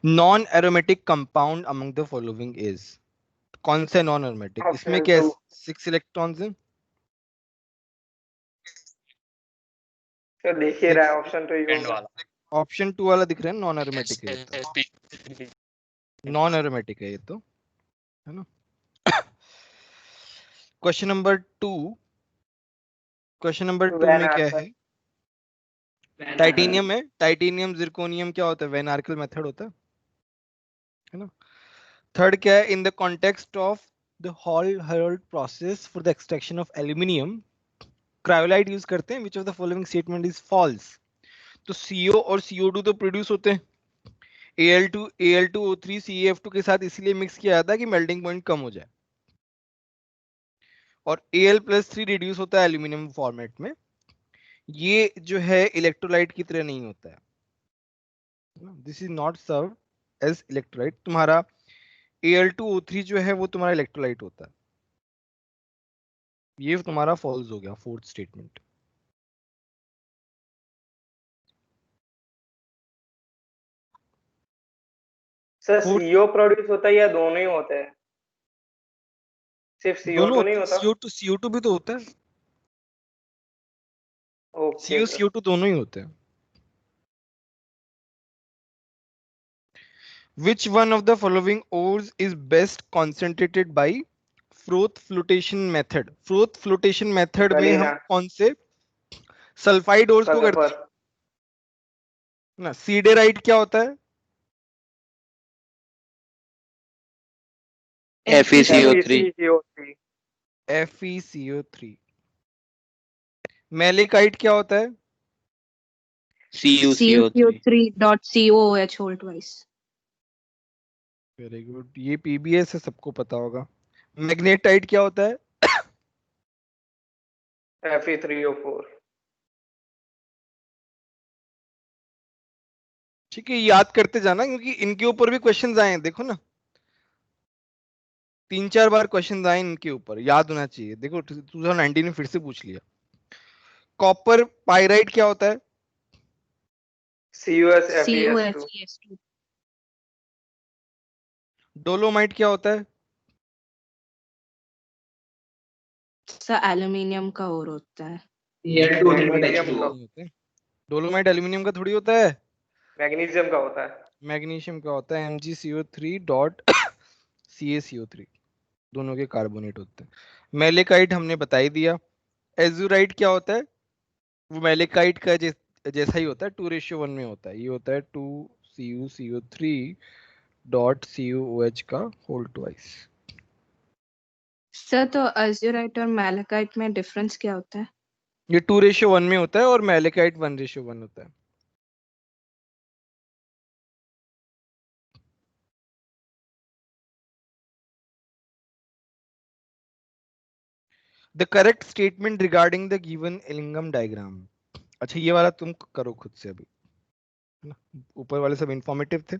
Non aromatic compound among the following is, कौन से non aromatic? इसमें ऑप्शन क्या 2 6 इलेक्ट्रॉन्स हैं? तो देख ही रहा है, ऑप्शन 2 ही एंड होगा। वाला ऑप्शन 2 वाला दिख रहा है, नॉन एरोमेटिक है ये तो, sp नॉन एरोमेटिक है ये तो, है ना। क्वेश्चन नंबर 2, क्वेश्चन नंबर 2 वैन में क्या आर्कर। है? टाइटेनियम है, टाइटेनियम जिरकोनियम क्या होता है? वैन आर्कल मेथड होता है ना। थर्ड क्या है? In the context of the Hall Heroult process for the extraction of aluminium cryolite use करते हैं, which of the following statement is false? तो CO और CO2 तो प्रोड्यूस होते हैं, Al2O3 CaF2 के साथ इसलिए मिक्स किया जाता है कि मेल्टिंग पॉइंट कम हो जाए, और Al+3 रिड्यूस होता है एल्यूमिनियम फॉर्मेट में। ये जो है इलेक्ट्रोलाइट की तरह नहीं होता है, this is not serve as electrolyte. तुम्हारा Al2O3 जो है वो तुम्हारा इलेक्ट्रोलाइट होता है। ये तुम्हारा फॉल्स हो गया, fourth statement. Sir fourth CO produce होता है या दोनों ही होते हैं? सिर्फ दोनों CO2 नहीं होते हैं, होता? CO2 भी तो होता है, ओके CO सर। CO2 दोनों ही होते हैं। Which one of the following ores is best concentrated by Froth flotation method? Froth flotation method में हम गलीना। कौन से सल्फाइड ओर्स को करते सल्फर। हैं ना? सीडेराइट क्या होता है? FeCO3 FeCO3। FeCO3। मैलिकाइट क्या होता है? CuCO3 CuCO3.COOH whole twice. Very good, ये PBS है, सबको पता होगा। मैग्नेटाइट क्या होता है? Fe3O4। ठीक है, याद करते जाना क्योंकि इनके ऊपर भी क्वेश्चंस आए हैं, देखो ना 3-4 बार क्वेश्चंस आए इनके ऊपर, याद होना चाहिए। देखो 2019 में फिर से पूछ लिया। कॉपर पाइराइट क्या होता है? CuSFeS2। CuFeS2. डोलोमाइट क्या होता है? सर एल्यूमिनियम का और होता है। मैग्नीशियम का। नहीं होते, डोलोमाइट एल्यूमिनियम का थोड़ी होता है, मैग्नीशियम का होता है। मैग्नीशियम का होता है, MgCO3 डॉट CaCO3, दोनों के कार्बोनेट होते हैं। मैलेकाइट हमने बता ही दिया। एजुराइट क्या होता है? वो मैलेकाइट का जैसा ही होता है, 2:1 में होता है, ये होता है 2CuCO3 डॉट CuOH का होल ट्वाइस। सर तो अज़ूराइट और मैलेकाइट में डिफरेंस क्या होता है? ये 2:1 में होता है और मैलेकाइट 1:1 होता है। The correct statement regarding the given Ellingham diagram. अच्छा ये वाला तुम करो खुद से अभी, है ना, ऊपर वाले सब इंफॉर्मेटिव थे।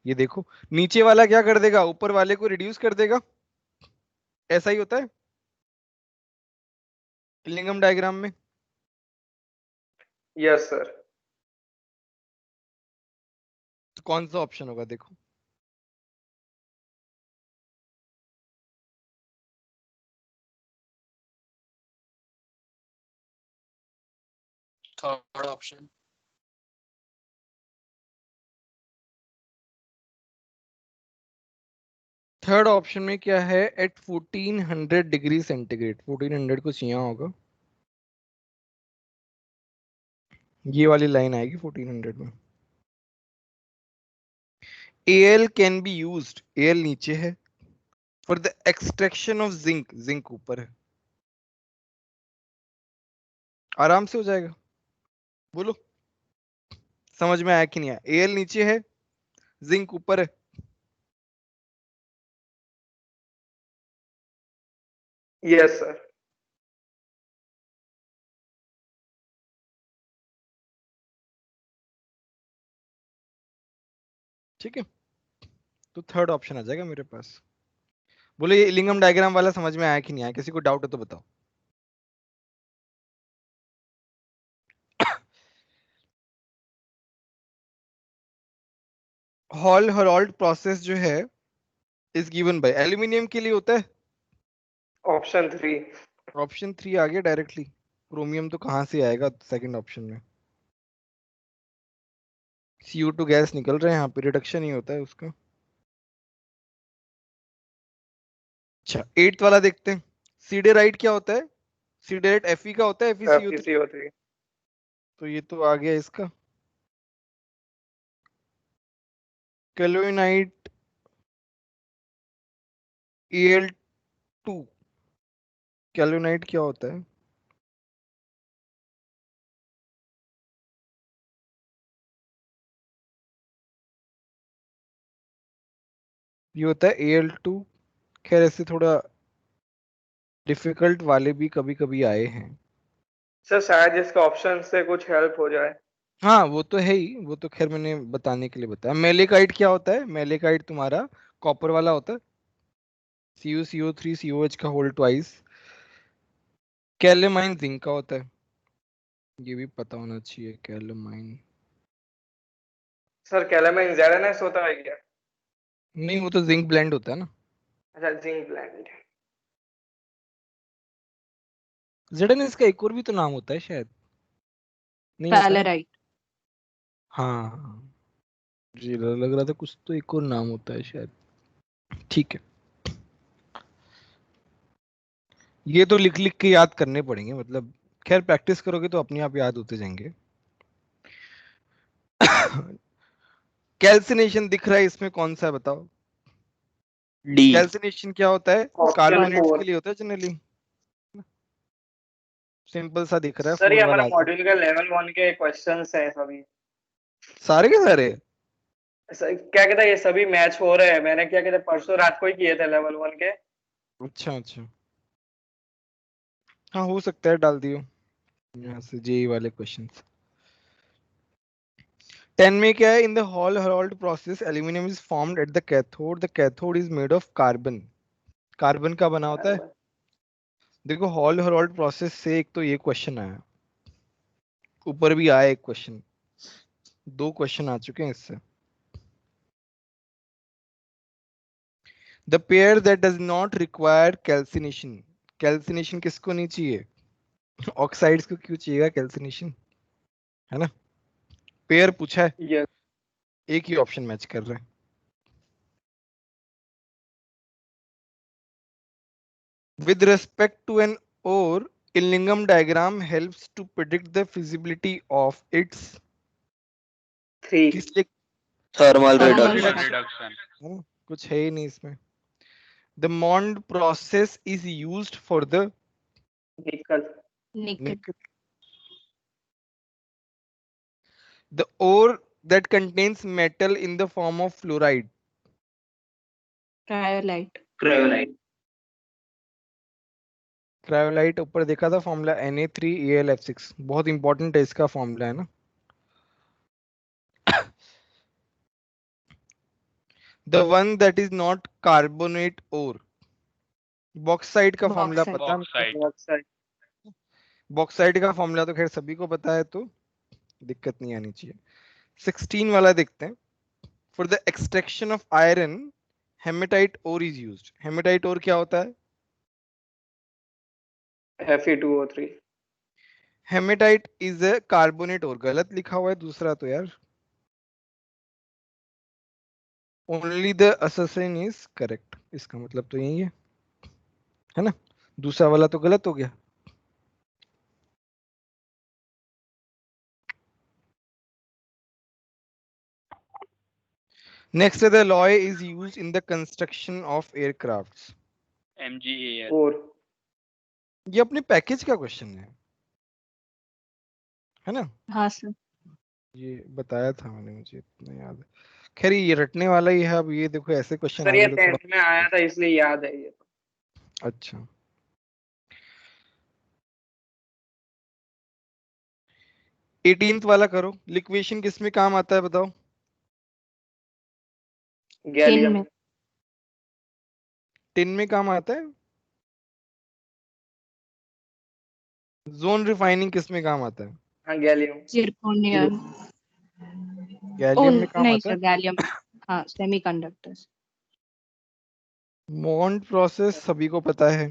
ये देखो, नीचे वाला क्या कर देगा? ऊपर वाले को रिड्यूस कर देगा, ऐसा ही होता है एलिंगम डायग्राम में। Yes sir. तो कौन सा ऑप्शन होगा? देखो थर्ड ऑप्शन थर्ड ऑप्शन में क्या है? एट 1400 डिग्री सेंटीग्रेड, 1400 कुछ यहाँ होगा, ये वाली लाइन आएगी 1400 में। Al can be used, Al नीचे है, for the extraction of zinc, zinc ऊपर है, आराम से हो जाएगा। बोलो समझ में आया कि नहीं आया? Al नीचे है, जिंक ऊपर है, यस सर। ठीक है, तो थर्ड ऑप्शन आ जाएगा मेरे पास। बोलो ये लिंगम डायग्राम वाला समझ में आया कि नहीं आया? किसी को डाउट है तो बताओ। हॉल हेरोल्ड प्रोसेस जो है इज गिवन बाय, एल्यूमिनियम के लिए होता है ऑप्शन 3। ऑप्शन 3 आ गया डायरेक्टली। क्रोमियम तो कहाँ से आएगा सेकंड ऑप्शन में। CO2 गैस निकल रहे हैं यहाँ पे, रिडक्शन ही होता है उसका। अच्छा 8th वाला देखते हैं। सीडेराइट क्या होता है? सीडेराइट Fe का होता है, FeCO3। FeCO3। तो ये तो आ गया इसका। कैल्विनाइट Al2, कैल्विनाइट क्या होता है? ये होता है Al2। खैर ऐसे थोड़ा डिफिकल्ट वाले भी कभी कभी आए हैं। सर शायद इसके ऑप्शन से कुछ हेल्प हो जाए। हाँ वो तो है ही, वो तो खैर मैंने बताने के लिए बताया। मेलेकाइट क्या होता है? मेलेकाइट तुम्हारा कॉपर वाला होता है, CuCO3 COH का होल ट्वाइस। कैलेमाइन जिंक का होता है, ये भी पता होना चाहिए। कैलेमाइन, सर कैलेमाइन ZnS होता है क्या? नहीं वो तो जिंक ब्लेंड होता है ना। अच्छा जिंक ब्लेंड। ZnS का एक और भी तो नाम होता है शायद, नहीं होता है? पैलेराइट। हाँ हाँ, जी लग रहा था कुछ तो एक और नाम होता है शायद। ठीक है, ये तो लिख लिख के याद करने पड़ेंगे मतलब। खैर प्रैक्टिस करोगे तो अपने आप याद होते जाएंगे। कैल्सिनेशन दिख रहा है इसमें, कौन सा है बताओ? डी। कैल्सिनेशन क्या होता है? Option carbonates 4। के लिए होता है जनरली। सिंपल सा दिख रहा है, सर ये 4 हमारे वाला आ गया। मॉड्यूल का लेवल 1 के क्वेश्चंस हैं सभी। सारे के सारे? क्या कहता है, ये सभी मैच हो रहे हैं। मैंने क्या कहते हैं परसों रात को ही किए थे लेवल 1 के। अच्छा अच्छा, हाँ हो सकता है डाल दियो यहाँ से जेई वाले क्वेश्चंस। 10 में क्या है? In the Hall Heroult process aluminium is formed at the cathode is made of carbon. Carbon का बना होता है। देखो हॉल हेरोल्ड प्रोसेस से एक तो ये क्वेश्चन आया, ऊपर भी आया एक क्वेश्चन, 2 क्वेश्चन आ चुके हैं इससे। The pair that does not require calcination, calcination किसको नहीं चाहिए? ऑक्साइड्स को क्यों चाहिएगा कैल्सिनेशन, है ना? पेयर पूछा है, यस। एक ही ऑप्शन मैच कर रहे हैं। With respect to an ore, Illingam diagram helps to predict the feasibility of its 3। किस लिए? Thermal Thermal reduction. reduction। है ना? कुछ है ही नहीं इसमें। The Mond process is used for the निकल। निकल। nickel. The ore that contains metal in the form of fluoride. Cryolite. Cryolite. Cryolite ऊपर देखा था फॉर्मूला Na3Al(F6), बहुत इंपॉर्टेंट है इसका फॉर्मूला, है ना? The one that is not carbonate ore, bauxite का फॉर्मूला बॉक्साइट। पता है हमको? बॉक्साइट। बॉक्साइट का फॉर्मूला तो खैर सभी को पता है, तो दिक्कत नहीं आनी चाहिए। 16 वाला देखते हैं। For the extraction of iron hematite ore is used. Hematite ore क्या होता है? Fe2O3। Hematite is a carbonate ore, गलत लिखा हुआ है दूसरा तो यार। Only the assertion is correct, इसका मतलब तो यही है ना? दूसरा वाला तो गलत हो गया। Next the Loy is used in the construction of aircrafts. MGAL। 4। ये अपने पैकेज का क्वेश्चन है ना? हाँ सर। ये बताया था मैंने, मुझे इतना याद है। खैर ये रटने वाला ही है। अब ये देखो ऐसे क्वेश्चन सर आ ये गए तो थोड़ा 10th में आया था इसलिए याद है ये। अच्छा। 18th वाला करो। लिक्वेशन किस में काम आता है बताओ? Tin gallium. में। टिन में काम आता है। जोन रिफाइनिंग किस में काम आता है? हाँ गैलियम। जिरकोनियम। ओ गैलियम में काम नहीं आता सर, है। गैलियम। हाँ सेमीकंडक्टर्स। मॉन्ड प्रोसेस सभी को पता है,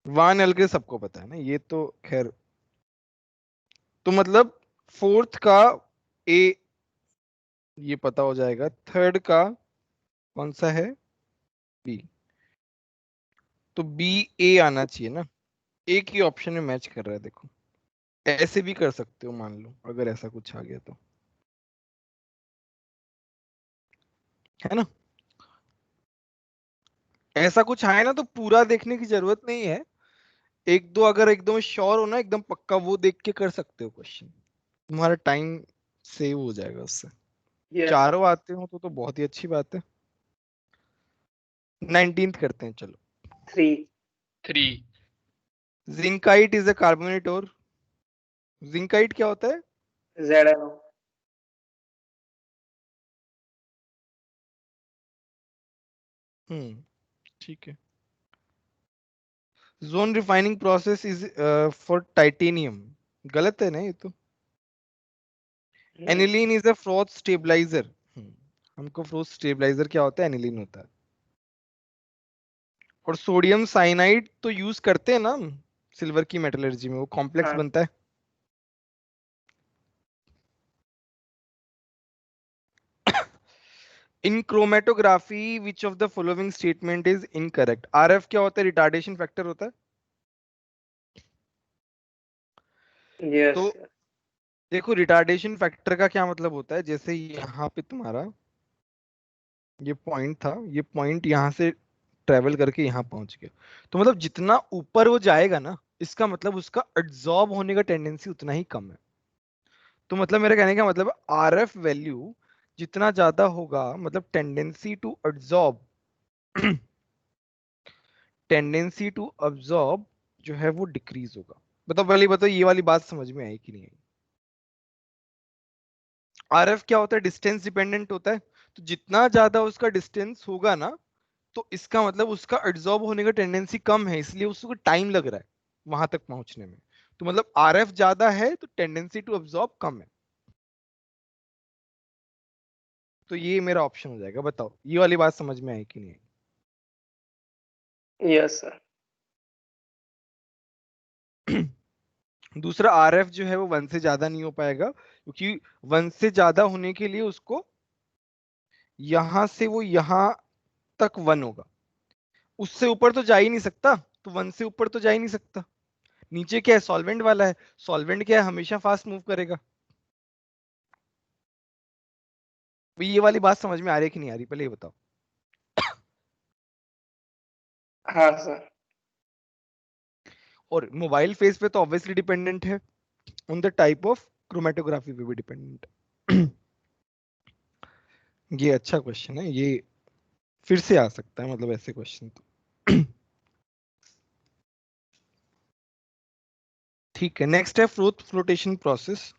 वान एल्के सबको पता है ना, ये तो खैर। तो मतलब फोर्थ का ए ये पता हो जाएगा, थर्ड का कौन सा है, बी। तो बी ए आना चाहिए ना, एक ही ऑप्शन में मैच कर रहा है। देखो ऐसे भी कर सकते हो, मान लो अगर ऐसा कुछ आ गया तो, है ना। ऐसा कुछ आए ना तो पूरा देखने की जरूरत नहीं है, एक दो अगर एकदम श्योर हो ना, एकदम पक्का, वो देख के कर सकते हो क्वेश्चन, तुम्हारा टाइम सेव हो जाएगा उससे। यस चारों आते हो तो बहुत ही अच्छी बात है। 19th करते हैं चलो। 3 3 जिंकाइट इज अ कार्बोनेट और, जिंकाइट क्या होता है? ZnO ठीक है। Zone refining process is for titanium, गलत है ना ये तो। Aniline is a froth stabiliser, हमको फ्रॉथ स्टेबलाइजर क्या होता है, एनिलीन होता है। और सोडियम साइनाइड तो यूज करते हैं ना सिल्वर की मेटलर्जी में, वो कॉम्प्लेक्स हाँ बनता है। In chromatography which of the following statement is incorrect? RF क्या होता है? रिटार्डेशन फैक्टर होता है। यस तो देखो रिटार्डेशन फैक्टर का क्या मतलब होता है, जैसे यहाँ पे तुम्हारा ये पॉइंट था, ये पॉइंट यहाँ से ट्रेवल करके यहाँ पहुंच गया, तो मतलब जितना ऊपर वो जाएगा ना, इसका मतलब उसका एब्जॉर्ब होने का टेंडेंसी उतना ही कम है। तो मतलब मेरे कहने का मतलब आरएफ वैल्यू जितना ज्यादा होगा, मतलब tendency to absorb, tendency to absorb जो है वो डिक्रीज होगा। बताओ पहले बताओ, ये वाली बात समझ में आई कि नहीं आई? आरएफ क्या होता है? डिस्टेंस डिपेंडेंट होता है। तो जितना ज्यादा उसका डिस्टेंस होगा ना, तो इसका मतलब उसका एब्जॉर्ब होने का टेंडेंसी कम है, इसलिए उसको टाइम लग रहा है वहां तक पहुंचने में। तो मतलब आरएफ ज्यादा है तो टेंडेंसी टू अब्जॉर्ब कम है। तो ये मेरा ऑप्शन हो जाएगा। बताओ ये वाली बात समझ में आई कि नहीं यस सर आई? दूसरा, आरएफ जो है वो 1 से ज्यादा नहीं हो पाएगा, क्योंकि 1 से ज्यादा होने के लिए उसको यहां से वो यहां तक 1 होगा, उससे ऊपर तो जा ही नहीं सकता, तो 1 से ऊपर तो जा ही नहीं सकता। नीचे क्या है? सॉल्वेंट वाला है, सॉल्वेंट क्या है? हमेशा फास्ट मूव करेगा। भाई ये वाली बात समझ में आ रही है कि नहीं आ रही, पहले ये बताओ। हाँ सर और मोबाइल फेस पे तो ऑब्वियसली डिपेंडेंट है, on the type of chromatography पे भी डिपेंडेंट है। ये अच्छा क्वेश्चन है, ये फिर से आ सकता है, मतलब ऐसे क्वेश्चन तो। ठीक है, नेक्स्ट है फ्लोटेशन प्रोसेस।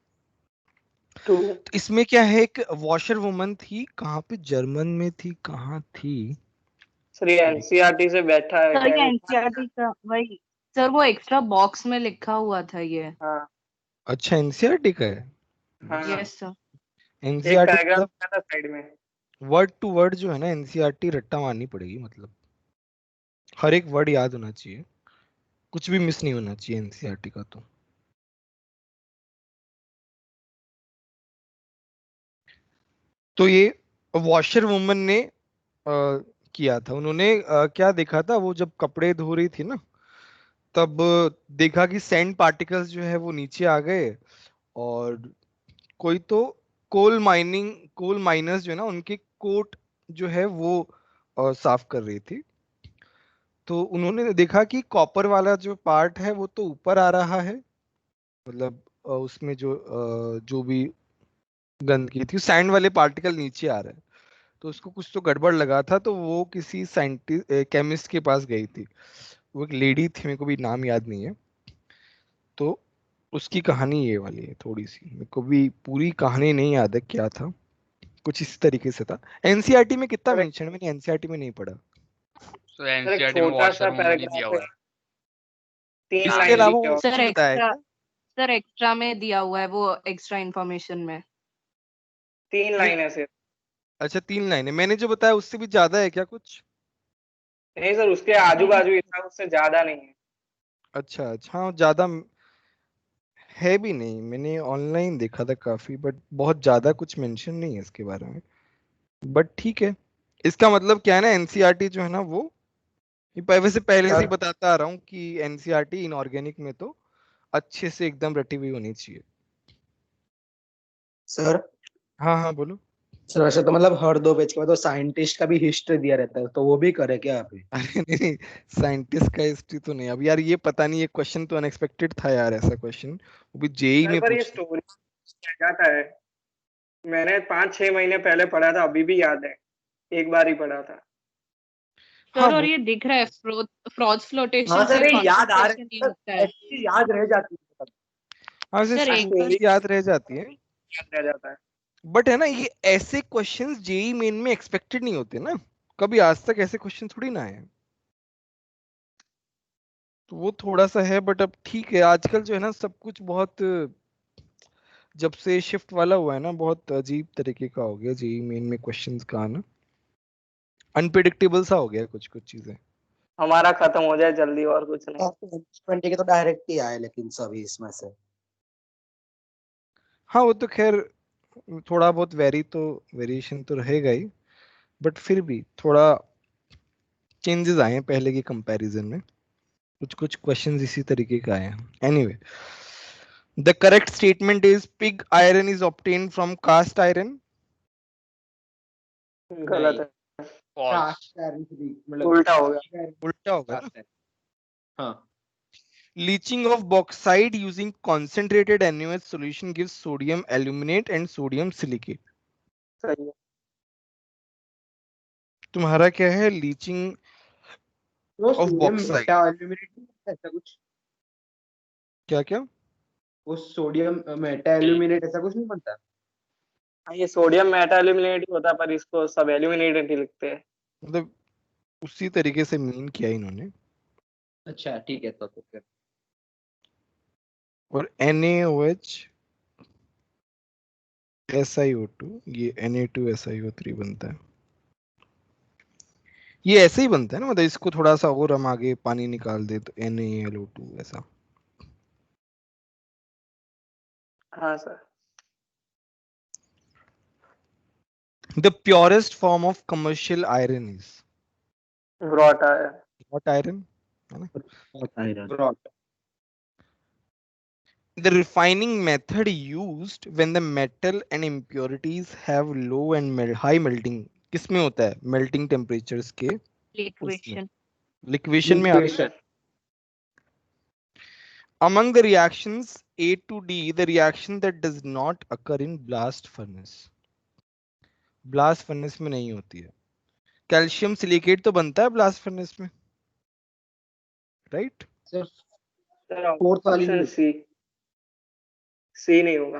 2 तो इसमें क्या है, एक वॉशर वुमन थी, कहाँ पे, जर्मन में थी, कहाँ थी? सर ये एनसीईआरटी से बैठा है सर ये मैंने एनसीईआरटी का वही, सर वो एक्स्ट्रा बॉक्स में लिखा हुआ था ये। हाँ अच्छा एनसीईआरटी का है। हाँ यस सर। एक एनसीईआरटी पैराग्राफ मतलब लिखा था साइड में वर्ड टू वर्ड जो है ना, एनसीईआरटी रट्टा मारनी पड़ेगी, मतलब हर एक वर्ड याद होना चाहिए, कुछ भी मिस नहीं होना चाहिए एनसीईआरटी का। तो ये वॉशर वुमन ने किया था, उन्होंने क्या देखा था, वो जब कपड़े धो रही थी ना, तब देखा कि सैंड पार्टिकल्स जो है वो नीचे आ गए, और कोई तो कोल माइनर्स जो है ना, उनके कोट जो है वो साफ कर रही थी। तो उन्होंने देखा कि कॉपर वाला जो पार्ट है वो तो ऊपर आ रहा है, मतलब उसमें जो भी गंदगी थी, सैंड वाले पार्टिकल नीचे आ रहे हैं। तो उसको कुछ तो गड़बड़ लगा था, तो वो किसी साइंटिस्ट केमिस्ट के पास गई थी। वो एक लेडी थी, मेरे को भी नाम याद नहीं है। तो उसकी कहानी ये वाली है थोड़ी सी, मेरे को भी पूरी कहानी नहीं याद है क्या था, कुछ इस तरीके से था। एनसीईआरटी में कितना सर मेंशन, मैंने एनसीईआरटी में नहीं पढ़ा। सो सर एक एनसीईआरटी में छोटा सा वॉशर वुमन ही दिया पैराग्राफ है हुआ है। 3 इसके लाइन हाँ अलावा लिखे और हो कुछ सर बताया एक्स्ट्रा, क्या? सर एक्स्ट्रा में दिया हुआ है वो, एक्स्ट्रा इंफॉर्मेशन में। 3 नहीं, लाइन है सिर्फ अच्छा 3 लाइन है, मैंने जो बताया उससे भी ज्यादा है क्या कुछ? नहीं सर, उसके आजू बाजू ही था, उससे ज्यादा नहीं है। अच्छा अच्छा, हाँ ज्यादा है भी नहीं, मैंने ऑनलाइन देखा था काफी, बट बहुत ज्यादा कुछ मेंशन नहीं है इसके बारे में। बट ठीक है, इसका मतलब क्या है ना, एनसीईआरटी जो है ना वो, वैसे पहले से ही सर बताता आ रहा हूँ कि एनसीईआरटी इनऑर्गेनिक में तो अच्छे से एकदम रटी हुई होनी चाहिए। सर हाँ हाँ बोलो। सर वैसे तो मतलब हर 2 पेज के बाद तो साइंटिस्ट का भी हिस्ट्री दिया रहता है, तो वो भी करे क्या अभी? अरे नहीं नहीं, साइंटिस्ट का हिस्ट्री तो नहीं। अब यार ये पता नहीं, ये क्वेश्चन तो अनएक्सपेक्टेड था यार, ऐसा क्वेश्चन वो भी जेई सर में पर ये पूछते। स्टोरी क्या जाता है, मैंने 5-6 महीने पहले पढ़ा था, अभी भी याद है, एक बार ही पढ़ा था। हाँ सर और वो, ये दिख रहा है फ्रॉड्स हाँ फ्लोटेशन से सर, ये याद आ कॉन्सेंट्रेशन नहीं रहा होता है, है। ऐसी याद रह जाती है। हाँ वैसे सर एक बार स्टोरी स्टोरी याद रह जाती है, याद रह जाता है। बट है ना ये ऐसे क्वेश्चंस जेई मेन में एक्सपेक्टेड नहीं होते ना, कभी आज तक ऐसे क्वेश्चन थोड़ी ना आए। तो वो थोड़ा सा है, बट अब ठीक है, आजकल जो है ना सब कुछ बहुत, जब से शिफ्ट वाला हुआ है ना, बहुत अजीब तरीके का हो गया जेई मेन में क्वेश्चंस का आना, अनप्रिडिक्टेबल सा हो गया कुछ कुछ चीजें। हमारा खत्म हो जाए जल्दी, और कुछ नहीं। 20 के तो डायरेक्ट ही आए, लेकिन सभी इसमें से। हाँ वो तो खैर थोड़ा बहुत वेरिएशन तो रहेगा ही, बट फिर भी थोड़ा चेंजेस आए हैं पहले के कंपैरिजन में, कुछ कुछ क्वेश्चंस इसी तरीके का आए हैं। Anyway, the correct statement is pig iron is obtained from cast iron. गलत नहीं, है, फॉल्स। कास्ट आयरन से भी मतलब उल्टा हो गया। उल्टा होगा ना। Cast iron. हाँ। Leaching of bauxite using concentrated NaOH solution gives sodium aluminate and sodium silicate। सही है। तुम्हारा क्या है, लीचिंग वो of sodium bauxite? Meta aluminate ऐसा कुछ। क्या क्या? वो सोडियम मेटा एल्यूमिनेट ऐसा कुछ नहीं बनता? हाँ, ये सोडियम मेटा एल्यूमिनेट ही होता है, पर इसको सब एल्यूमिनेट ही लिखते हैं। मतलब उसी तरीके से मीन किया इन्होंने। अच्छा ठीक है, तो फिर और NaOH SiO2, ये Na2SiO3 बनता है। ये ऐसे ही बनता है ना, मतलब इसको थोड़ा सा और हम आगे पानी निकाल दे तो NaLO2 ऐसा। हाँ sir. The purest form of commercial iron is brought है। नॉट आयरन, है ना। Iron. The refining method used when the metal and impurities have low and high melting, किसमें होता है melting temperatures के? उसमें लिक्वेशन। लिक्वेशन में आता है। Liquation. Among the reactions A to D, the reaction that does not occur in blast furnace, blast furnace में नहीं होती है। कैल्शियम सिलिकेट तो बनता है ब्लास्ट फर्नेस में, राइट? सर सर फोर्थ वाली नहीं ऑप्शन होती। सी, सी नहीं होगा।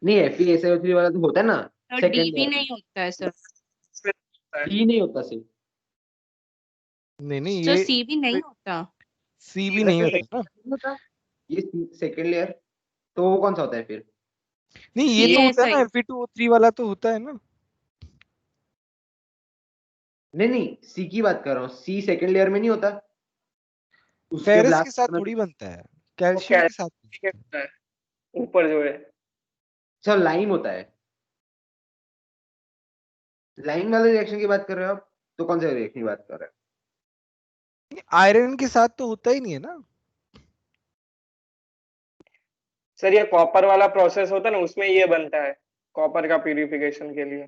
नहीं, FeSiO3 वाला तो होता है ना और डी सेकंड भी लेयर में। नहीं होता है सर। इसमें होता है। ही नहीं होता सिर्फ। नहीं नहीं, सर ये सी भी नहीं होता। सी भी नहीं वैसे होता ना। सेकंड होता है, ये सेकंड लेयर। तो वो कौन सा होता है फिर? नहीं ये सी तो होता ऐसा है ही। ना, Fe2O3 वाला तो होता है ना। नहीं नहीं, सी की बात कर रहा हूँ, सी सेकंड लेयर में नहीं होता। उसके फेरस के साथ ब्लास्ट में थोड़ी बनता है, वो कैल्शियम के साथ कैल्शियम बनता है। होता है, ऊपर जो है। सर लाइम होता है। लाइम वाले रिएक्शन की बात कर रहे हो आप? तो कौन सा रिएक्शन की बात कर रहे आयरन के साथ तो होता ही नहीं है ना। सर ये कॉपर वाला प्रोसेस होता है ना, उसमें ये बनता है, कॉपर का प्यूरिफिकेशन के लिए,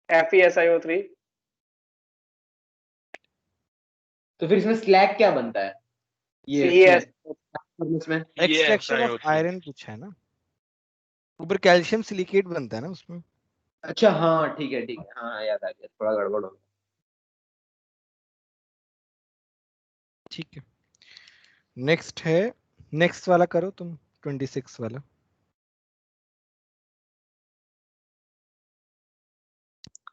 FeSiO3। तो फिर इसमें स्लैग क्या बनता है ये इसमें CES। इसमें? ये एक्सट्रैक्शन ऑफ SiO3। आयरन पूछा है ना, ऊपर कैल्शियम सिलिकेट बनता है ना उसमें। अच्छा हाँ ठीक है ठीक है, हाँ याद आ गया, थोड़ा गड़बड़ हो गया। ठीक है, नेक्स्ट है, नेक्स्ट वाला करो तुम, 26 वाला।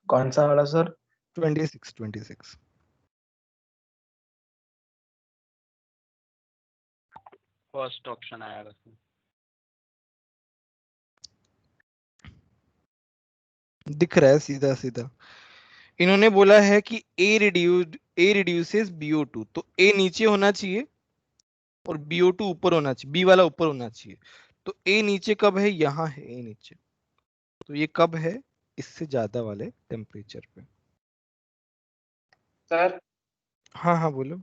कौन सा वाला सर? 26 फर्स्ट ऑप्शन आया था। दिख रहा है सीधा सीधा। इन्होंने बोला है कि ए रिड्यूसेस BO2, तो ए नीचे होना चाहिए और BO2 ऊपर होना चाहिए, बी वाला ऊपर होना चाहिए। तो ए नीचे कब है? यहाँ है ए नीचे। तो ये कब है? इससे ज्यादा वाले टेम्परेचर पे। सर हाँ हाँ बोलो।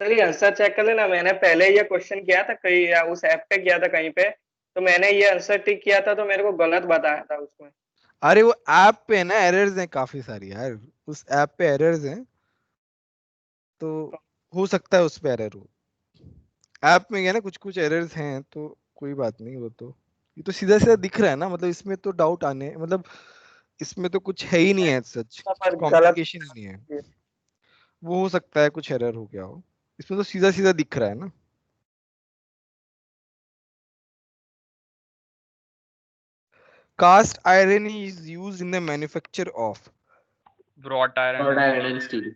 सर ये आंसर चेक कर लेना, मैंने पहले ये क्वेश्चन किया था कहीं या उस ऐप पे किया था कहीं पे, तो मैंने ये आंसर टिक किया था तो मेरे को गलत बताया था उसमें। अरे वो ऐप पे ना एरर्स हैं काफी सारी यार, उस ऐप पे एरर्स हैं, तो हो सकता है उस पे एरर हो। ऐप में क्या ना कुछ कुछ एरर्स हैं, तो कोई बात नहीं। वो तो ये तो सीधा सीधा दिख रहा है ना, मतलब इसमें तो डाउट आने मतलब इसमें तो कुछ है ही नहीं है, सच पर गलत कॉम्प्लिकेशन ही नहीं है। वो हो सकता है कुछ एरर हो गया हो, इसमें तो सीधा सीधा दिख रहा है ना। Cast iron is used in the manufacture of. Wrought wrought iron. Iron and steel.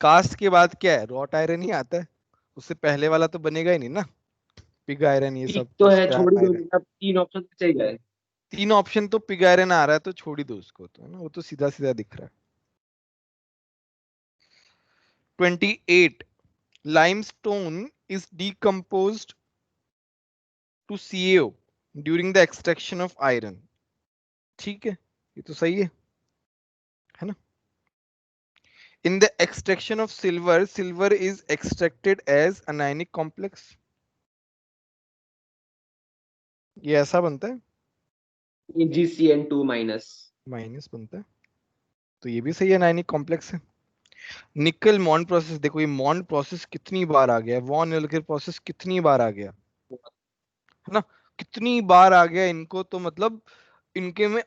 Cast के बाद क्या है? रॉट आयरन ही आता है, उससे पहले वाला तो बनेगा ही नहीं ना, पिग आयरन ये ठीक सब तो तो है, छोड़ स्क्रैप ही दो, आयरन। मतलब 3 ऑप्शन तो चाहिए। 3 ऑप्शन तो पिग आयरन आ रहा है, तो छोड़ ही दो उसको, तो है ना, वो तो सीधा सीधा दिख रहा है। 28, limestone is decomposed to CaO during the extraction of iron। ठीक है, ये तो सही है ना। In the extraction of silver, silver is extracted as anionic complex। ये ऐसा बनता है, AgCN2 माइनस। माइनस बनता है, तो ये भी सही है, anionic कॉम्प्लेक्स है। निकल मॉन प्रोसेस, देखो ये मॉन प्रोसेस कितनी बार आ गया, वॉन एल्केर प्रोसेस कितनी बार आ गया है ना, कितनी बार आ गया इनको, तो मतलब इनके में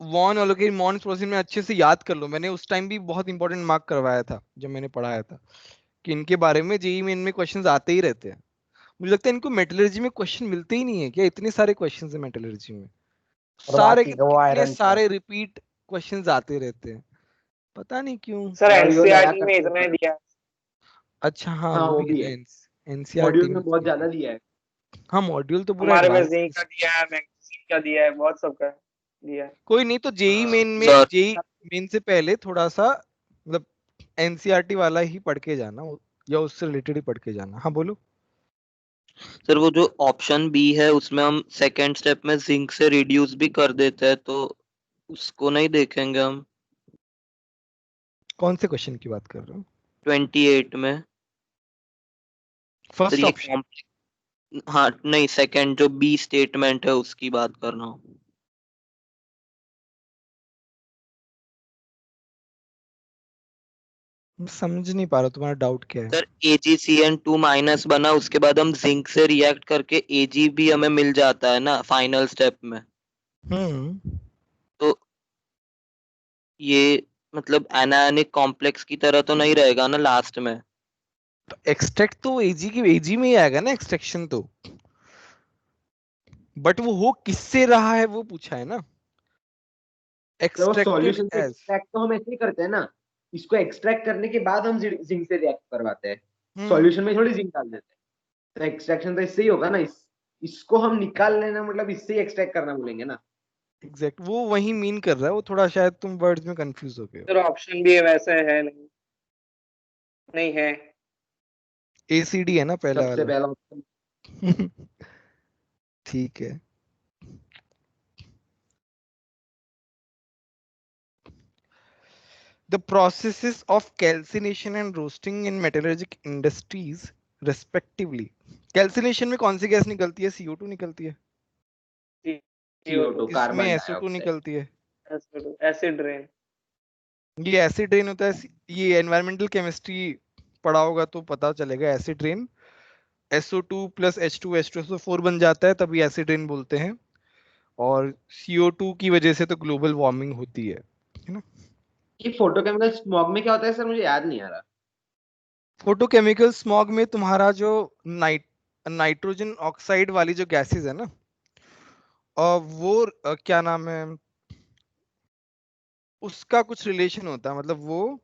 वॉन एल्केर मॉन प्रोसेस में अच्छे से याद कर लो। मैंने उस टाइम भी बहुत इंपॉर्टेंट मार्क करवाया था जब मैंने पढ़ाया था कि इनके बारे में जेईई में इनमें क्वेश्चंस आते ही रहते हैं। मुझे लगता है इनको मेटलर्जी में क्वेश्चन मिलते ही नहीं है क्या, इतने सारे क्वेश्चंस है मेटलर्जी में, और सारे बाकी के का वो कितने आयरन का। सारे रिपीट क्वेश्चंस आते रहते हैं, पता नहीं क्यों। सर मॉड्यूल है एनसीईआरटी में करते इतना ही हैं। दिया है। अच्छा हाँ, हाँ वो वो भी भी है है, ना, एनसीईआरटी मॉड्यूल में में बहुत इसलिए ज्यादा दिया। दिया है। हाँ मॉड्यूल तो पूरा हमारे में एडवांस। जिंक का दिया है, मैग्नीशियम का दिया है, बहुत सब का दिया है। कोई नहीं, तो जेई हाँ मेन में, सर जेई मेन से पहले थोड़ा सा मतलब एनसीईआरटी वाला ही पढ़ के जाना, या उससे रिलेटेड ही पढ़ के जाना। हाँ बोलो। सर वो जो ऑप्शन बी है उसमें हम सेकेंड स्टेप में जिंक से रिड्यूस भी कर देते हैं, तो उसको नहीं देखेंगे हम कौन से क्वेश्चन की बात कर रहे हो? 28 में। सर फर्स्ट ये ऑप्शन। हाँ नहीं, सेकंड जो बी स्टेटमेंट है उसकी बात कर रहा हूँ। समझ नहीं पा रहा तुम्हारा डाउट क्या है। सर AgCN2 माइनस बना, उसके बाद हम जिंक से रिएक्ट करके Ag भी हमें मिल जाता है ना फाइनल स्टेप में। हम्म। तो ये मतलब एनायनिक कॉम्प्लेक्स की तरह तो नहीं रहेगा ना लास्ट में। तो एक्सट्रैक्ट तो एजी में ही आएगा ना, एक्सट्रैक्शन तो, बट वो हो किससे रहा है वो पूछा है ना, तो वो एक्सट्रैक्टेड सॉल्यूशन से एज। एक्सट्रैक्ट तो हम ऐसे ही करते हैं ना, इसको एक्सट्रैक्ट करने के बाद हम जिंक से रिएक्ट करवाते हैं। हम्म। सॉल्यूशन में थोड़ी जिंक डाल देते हैं। तो एक्सट्रैक्शन तो इससे ही होगा ना, इसको हम निकाल लेना, मतलब इससे ही एक्सट्रैक्ट करना बोलेंगे ना। एग्जैक्ट, वो वही मीन कर रहा है, वो थोड़ा शायद तुम वर्ड्स में कंफ्यूज हो गए हो। सर ऑप्शन भी वैसे है नहीं, नहीं है। एसीडी है ना पहला सबसे वाला। पहला ऑप्शन। ठीक है। The processes of calcination and roasting in metallurgic industries respectively। Calcination में कौन सी गैस निकलती है? CO2 निकलती है। CO2, CO2 इसमें कार्बन SO2 डाइऑक्साइड। निकलती है। SO2 acid rain. ये एसिड रेन होता है। ये एनवायरमेंटल केमिस्ट्री पढ़ा होगा तो पता चलेगा। Acid rain SO2 plus H2SO4 बन जाता है, तभी एसिड रेन बोलते हैं। और CO2 की वजह से तो ग्लोबल वार्मिंग होती है ना। ये फोटोकेमिकल स्मॉग में क्या होता है सर, मुझे याद नहीं आ रहा। फोटोकेमिकल स्मॉग में तुम्हारा जो नाइट्रोजन ऑक्साइड वाली जो गैसेस है ना, वो क्या नाम है उसका, कुछ रिलेशन होता है, मतलब वो,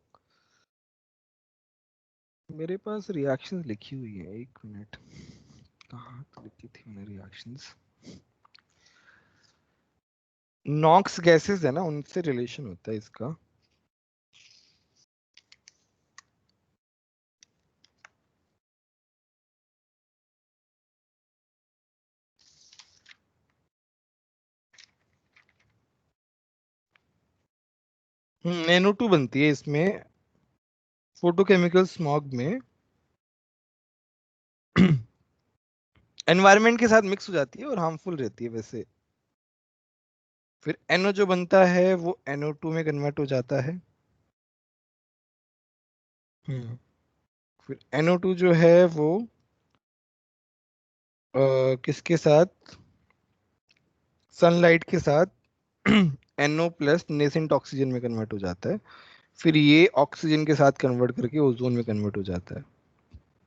मेरे पास रिएक्शंस लिखी हुई है, एक मिनट, कहाँ तो लिखी थी मैंने रिएक्शंस। नॉक्स गैसेस है ना, उनसे रिलेशन होता है इसका। NO2 बनती है इसमें फोटोकेमिकल स्मॉग में। एनवायरनमेंट के साथ मिक्स हो जाती है और हार्मफुल रहती है वैसे। फिर NO जो बनता है वो NO2 में कन्वर्ट हो जाता है। फिर NO2 जो है वो किसके साथ, सनलाइट के साथ NO प्लस नेसेंट ऑक्सीजन में कन्वर्ट हो जाता है। फिर ये ऑक्सीजन के साथ कन्वर्ट करके ओजोन में कन्वर्ट हो जाता है।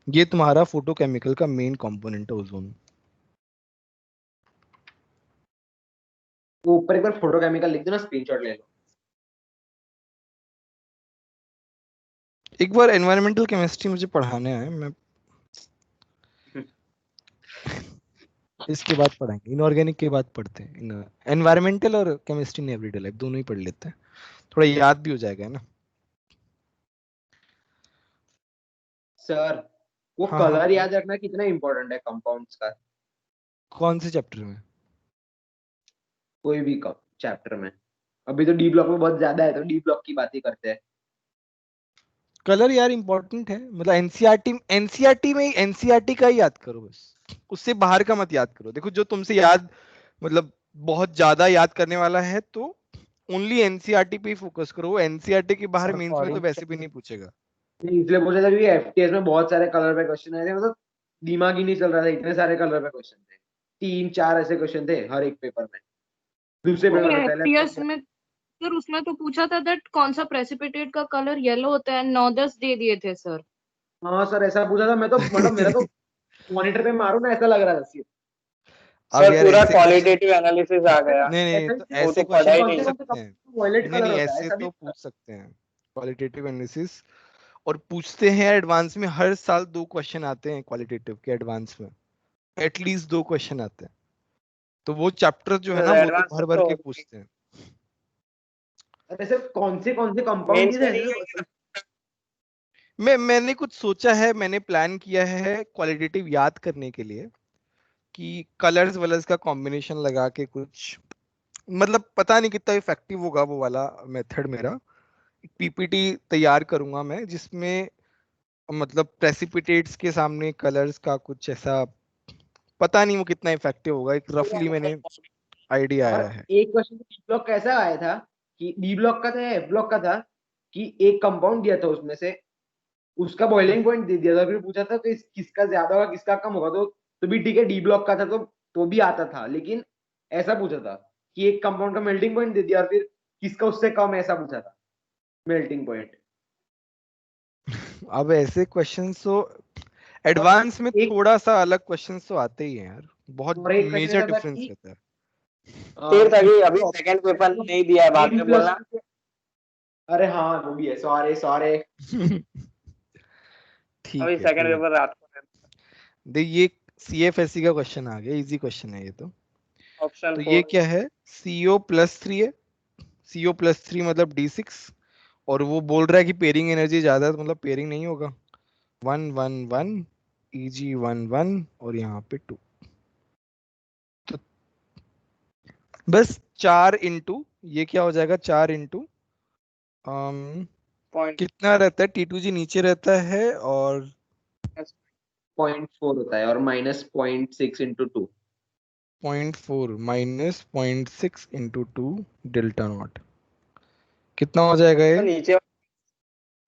ये तुम्हारा फोटोकेमिकल का मेन कंपोनेंट है ओजोन। वो ऊपर एक बार फोटोकेमिकल लिख दो ना, स्क्रीनशॉट ले लो। एक बार एनवायरमेंटल केमिस्ट्री मुझे पढ़ाने आए, मैं इसके बाद पढ़ेंगे, इनऑर्गेनिक के बाद पढ़ते हैं। एनवायरमेंटल और केमिस्ट्री ने एवरीडे लाइफ दोनों ही पढ़ लेते हैं, थोड़ा याद भी हो जाएगा, है ना। सर वो हाँ हाँ, कलर याद रखना कितना इंपॉर्टेंट है कंपाउंड्स का, कौन से चैप्टर में? कोई भी चैप्टर में। अभी तो डी ब्लॉक में बहुत ज्यादा है, तो डी ब्लॉक की बात ही करते हैं। कलर यार इंपॉर्टेंट है, मतलब एनसीईआरटी में एनसीईआरटी का ही याद करो बस, उससे बाहर का मत याद करो। देखो जो तुमसे याद, मतलब बहुत ज्यादा याद करने वाला है तो ओनली एनसीईआरटी पे ही फोकस करो। एनसीईआरटी के बाहर मेंस में तो वैसे भी नहीं पूछेगा। इसलिए पूछा था क्योंकि एफटीएस में बहुत सारे कलर पे क्वेश्चन आए थे, मतलब दिमाग ही नहीं चल रहा था, इतने सारे कलर पे क्वेश्चन थे। 3-4 ऐसे क्वेश्चन थे हर एक पेपर में, दूसरे पेपर में पहले। एफटीएस में सर उसमें तो पूछा था दैट कौन सा प्रेसिपिटेट का कलर येलो होता है, 9-10 दे दिए थे सर। हाँ सर ऐसा पूछा था, मैं तो मतलब मेरा तो मॉनिटर पे मारू ना ऐसा लग रहा था सिर्फ। अब सर यार पूरा ऐसे क्वेश्चन, क्वालिटेटिव एनालिसिस आ गया। नहीं नहीं, ऐसा तो वो ऐसे तो पढ़ा क्वेश्चन ही पूछ नहीं। सकते हैं। वायलेट नहीं कलर नहीं, होता है ऐसे ऐसा तो भी। पूछ सकते हैं क्वालिटेटिव एनालिसिस। और पूछते हैं एडवांस में, हर साल 2 क्वेश्चन आते हैं क्वालिटेटिव के एडवांस में, एटलीस्ट 2 क्वेश्चन आते हैं। तो वो चैप्टर जो है ना वो तो एडवांस भर भर तो के पूछते हैं। अरे सर कौन से कंपाउंड मेंस दिए में थे नहीं ऐसे? है। मैंने कुछ सोचा है, मैंने प्लान किया है क्वालिटेटिव याद करने के लिए कि कलर्स वलर्स का कॉम्बिनेशन लगा के कुछ, मतलब पता नहीं कितना इफेक्टिव होगा वो वाला मेथड मेरा। पीपीटी तैयार करूंगा मैं जिसमें मतलब प्रेसिपिटेट्स के सामने कलर्स का कुछ ऐसा, पता नहीं वो कितना इफेक्टिव होगा, एक रफली मैंने आइडिया और आया है। एक क्वेश्चन डी ब्लॉक कैसा आया था कि डी ब्लॉक का था या एफ ब्लॉक का था, कि एक कंपाउंड दिया था उसमें से, उसका बॉइलिंग पॉइंट दे दिया था, फिर पूछा था कि किसका ज्यादा होगा किसका कम होगा, तो भी ठीक है डी ब्लॉक का था तो भी आता था, लेकिन ऐसा पूछा था कि एक कंपाउंड का मेल्टिंग पॉइंट दे दिया और फिर किसका उससे कम, ऐसा पूछा था मेल्टिंग पॉइंट। अब ऐसे क्वेश्चंस तो और एडवांस में एक थोड़ा सा अलग क्वेश्चंस तो आते ही हैं यार, बहुत और एक क्वेश्चन मेजर ऐसा था डिफरेंस कि रहता है। फिर तभी अभी सेकंड पेपर नहीं दिया है, बाद AB में प्लस, बोलना। अरे हाँ वो भी है, सॉरी सॉरी। अभी ठीक है सेकंड कोई, पेपर रात को है। देख ये CFSE का क्वेश्चन आ गया, इजी क्वेश्चन है ये ऑप्शन तो ये 4। क्या है, CO+3 है, CO+3 मतलब D6, और वो बोल रहा है कि पेयरिंग एनर्जी ज्यादा है, तो मतलब पेयरिंग नहीं होगा। 1 1 1 Eg 1 1 और यहाँ पे 2, तो बस 4 इंटू, ये क्या हो जाएगा 4 इंटू पॉइंट कितना रहता है, T2G नीचे रहता है और 0.4 होता है और -0.6 × 2। 0.4 माइनस 0.6 इंटू 2 डेल्टा नॉट, कितना हो जाएगा तो ये? नीचे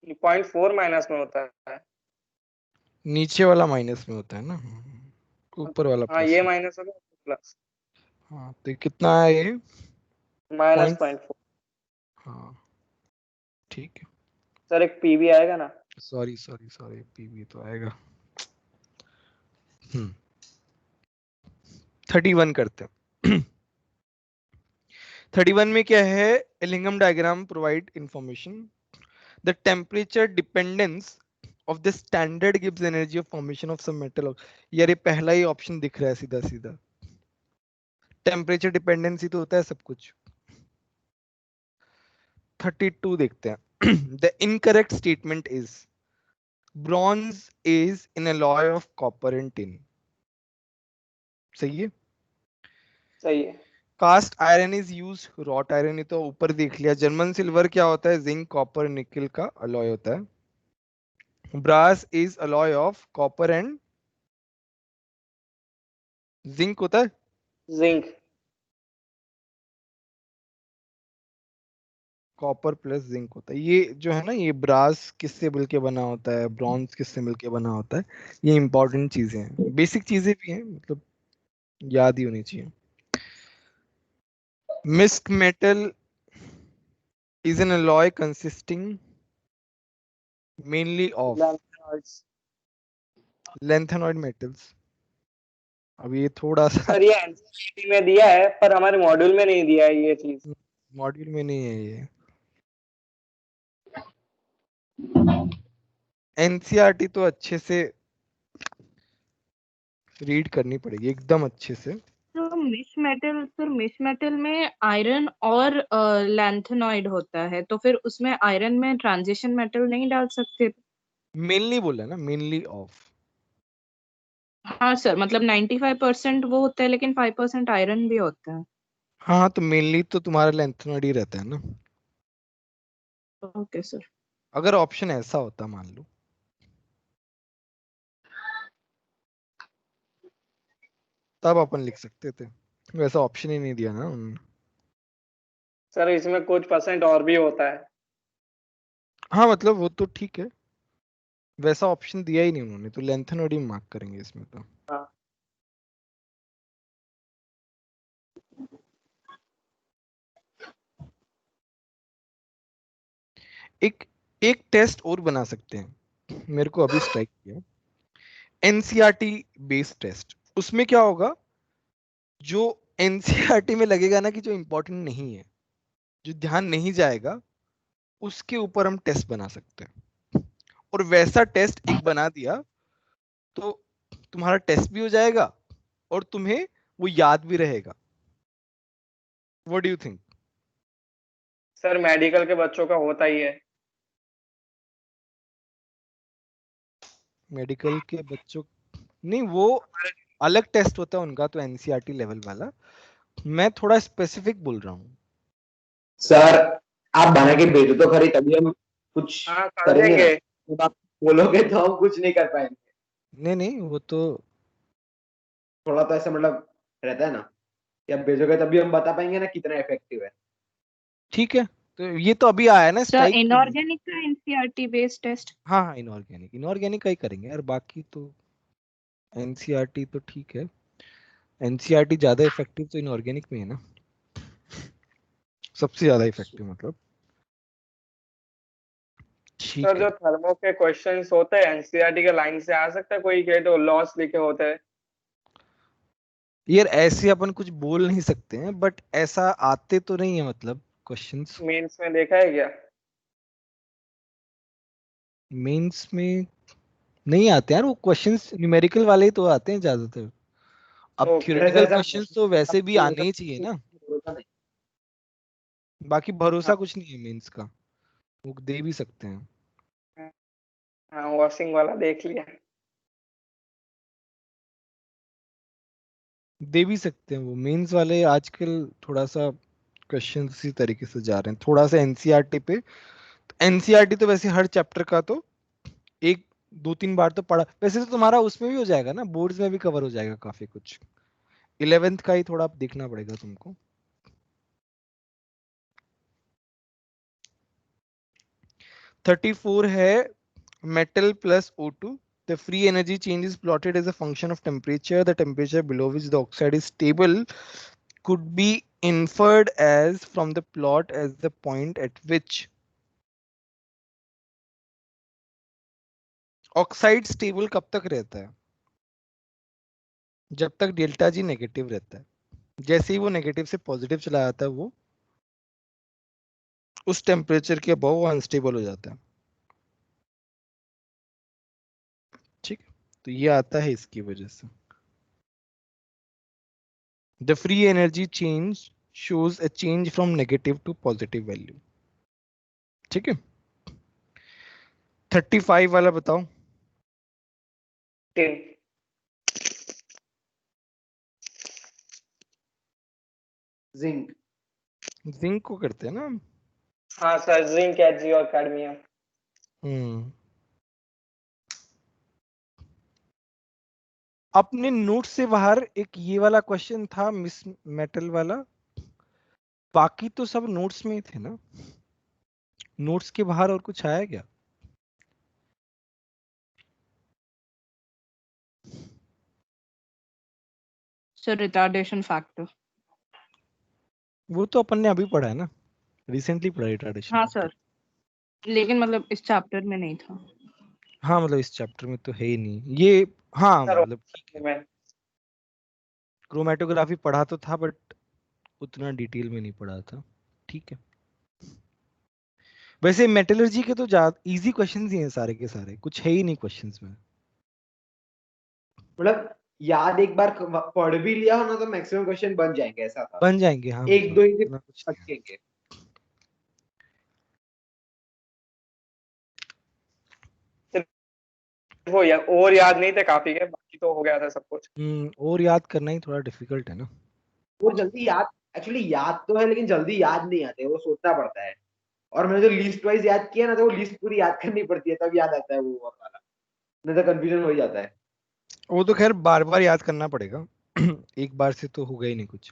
0.4 माइनस में होता है। नीचे वाला माइनस में होता है ना, ऊपर वाला हाँ प्लस ये में। माइनस होगा प्लस हाँ तो ये कितना है ये? Minus point, 0.4। हाँ ठीक है, सर एक पीवी आएगा ना। सॉरी सॉरी सॉरी, पीवी तो आएगा। 31 करते हैं। 31 में क्या है, Ellingham diagram provide information, the temperature dependence of the standard गिव्स energy of formation of some metal. यार ये पहला ही ऑप्शन दिख रहा है सीधा सीधा, टेम्परेचर डिपेंडेंसी तो होता है सब कुछ, 32 देखते हैं। The incorrect statement is bronze is in alloy of copper and tin. सही है। सही है। Cast iron is use, wrought iron ये तो ऊपर देख लिया। जर्मन सिल्वर क्या होता है? जिंक कॉपर निकल का अलॉय होता है। Brass is alloy of copper and zinc होता है। जिंक। कॉपर प्लस जिंक होता है। ये जो है ना, ये ब्रास किससे मिलके बना होता है, ब्रॉन्ज किससे मिलके बना होता है, ये इंपॉर्टेंट चीजें हैं, बेसिक चीजें भी हैं, मतलब याद ही होनी चाहिए। मिस्क metal is an alloy consisting mainly of lanthanoid metals। अब ये थोड़ा सा सर ये एनसीईआरटी में दिया है पर हमारे मॉड्यूल में नहीं दिया है ये चीज। मॉड्यूल में नहीं है ये। एनसीईआरटी तो अच्छे से रीड करनी पड़ेगी एकदम अच्छे से। तो मिश मेटल में आयरन और लैंथेनॉइड होता है, तो फिर उसमें आयरन में ट्रांजिशन मेटल नहीं डाल सकते? मेनली बोला ना, मेनली ऑफ। हाँ सर, मतलब 95% वो होता है लेकिन 5% आयरन भी होता है। हाँ तो मेनली तो तुम्हारा लैंथेनॉइड ही रहता है ना। Okay sir. अगर ऑप्शन ऐसा होता मान लो, तब अपन लिख सकते थे, वैसा ऑप्शन ही नहीं दिया ना उन्होंने। सर इसमें कुछ परसेंट और भी होता है। हाँ मतलब वो तो ठीक है, वैसा ऑप्शन दिया ही नहीं उन्होंने, तो लैंथेनॉइड ही मार्क करेंगे इसमें तो। हाँ। एक एक टेस्ट और बना सकते हैं, मेरे को अभी स्ट्राइक किया। एनसीईआरटी बेस्ड टेस्ट, उसमें क्या होगा, जो एनसीईआरटी में लगेगा ना कि जो इंपॉर्टेंट नहीं है, जो ध्यान नहीं जाएगा, उसके ऊपर हम टेस्ट बना सकते हैं। और वैसा टेस्ट एक बना दिया तो तुम्हारा टेस्ट भी हो जाएगा और तुम्हें वो याद भी रहेगा। What do you think? Sir medical के बच्चों का होता ही है। मेडिकल के बच्चों, नहीं वो अलग टेस्ट होता है उनका, तो एनसीईआरटी लेवल वाला। मैं थोड़ा स्पेसिफिक बोल रहा हूँ। सर आप बना के भेजो तो खरी, तभी हम कुछ हाँ कर करेंगे ना। देंगे। जब आप बोलोगे तो हम कुछ नहीं कर पाएंगे। नहीं नहीं वो तो थोड़ा तो ऐसा मतलब रहता है ना कि आप भेजोगे तभी हम बता पाएंगे ना कितना इफेक्टिव है। ठीक है। तो ये तो अभी आया ना सर स्ट्राइक। इनऑर्गेनिक का एनसीईआरटी बेस्ड टेस्ट? हाँ हाँ, इनऑर्गेनिक, इनऑर्गेनिक का ही करेंगे यार, बाकी तो एनसीईआरटी तो ठीक है। एनसीईआरटी ज्यादा इफेक्टिव तो इनऑर्गेनिक में है ना, सबसे ज्यादा इफेक्टिव मतलब। सर ठीक है। जो थर्मो के क्वेश्चंस होते हैं एनसीईआरटी के लाइन से आ सकता है कोई के तो लॉस लिखे होते हैं। यार ऐसे अपन कुछ बोल नहीं सकते हैं, बट ऐसा आते तो नहीं है मतलब क्वेश्चंस। मेंस में देखा है क्या? मेंस में नहीं आते यार वो क्वेश्चंस, न्यूमेरिकल वाले ही तो आते हैं ज्यादातर। अब ओके। ऐसा थियोरेटिकल ऐसा क्वेश्चंस तो वैसे भी आने ही चाहिए ना, भरोसा नहीं। बाकी भरोसा हाँ कुछ नहीं है मेंस का, वो दे भी सकते हैं। हाँ वॉशिंग वाला देख लिया। दे भी सकते हैं वो मेंस वाले, आजकल थोड़ा सा क्वेश्चन इसी तरीके से जा रहे हैं, थोड़ा सा एनसीईआरटी पे। एनसीईआरटी तो वैसे हर चैप्टर का तो एक दो तीन बार तो पढ़ा, वैसे तो तुम्हारा उसमें भी हो जाएगा ना, बोर्ड्स में भी कवर हो जाएगा काफी कुछ। 11th का ही थोड़ा देखना पड़ेगा तुमको। 34 है metal plus O2. The free energy change is plotted as a function of temperature. The temperature below which the oxide is stable could be inferred as from the plot as the point at which oxide stable कब तक रहता है? जब तक delta G negative रहता है। जैसे ही वो नेगेटिव से पॉजिटिव चला जाता है, वो उस टेम्परेचर के अबव अनस्टेबल हो जाता है। ठीक है, तो ये आता है इसकी वजह से। The free energy change shows a change from negative to positive value. ठीक है। 35 वाला बताओ। टिन। जिंक। जिंक को करते हैं ना हम। हाँ सर, जिंक, Ag और कैडमियम। हम्म। अपने नोट से बाहर एक ये वाला क्वेश्चन था मिस मेटल वाला, बाकी तो सब नोट्स में ही थे ना। नोट्स के बाहर और कुछ आया क्या? Sir retardation factor. वो तो अपन ने अभी पढ़ा है ना, रिसेंटली पढ़ा रिटार्डेशन हाँ फैक्टर। सर, लेकिन मतलब इस चैप्टर में नहीं था। हाँ मतलब इस चैप्टर में तो है ही नहीं ये। हाँ सर मतलब ठीक है, मैं क्रोमेटोग्राफी पढ़ा तो था बट उतना डिटेल में नहीं पढ़ा था। ठीक है। वैसे मेटलर्जी के तो इजी क्वेश्चंस ही हैं सारे के सारे, कुछ है ही नहीं क्वेश्चंस में। मतलब याद एक बार पढ़ भी लिया हो ना तो मैक्सिमम क्वेश्चन बन जाएंगे, ऐसा था। बन जाएंगे हाँ, एक मतलब दो ही इतना कुछ नहीं है। अटकेंगे। सिर्फ वो और याद नहीं थे काफी के, बाकी तो हो गया था सब कुछ। और याद करना ही थोड़ा डिफिकल्ट है ना। वो जल्दी याद, एक्चुअली याद तो है लेकिन जल्दी याद नहीं आते, वो सोचना पड़ता है। और मैंने जो लिस्ट वाइज याद किया ना तो वो लिस्ट पूरी याद करनी पड़ती है तब याद आता है वो वाला, नहीं तो कंफ्यूजन हो ही जाता है। वो तो खैर बार बार याद करना पड़ेगा एक बार से तो होगा ही नहीं कुछ।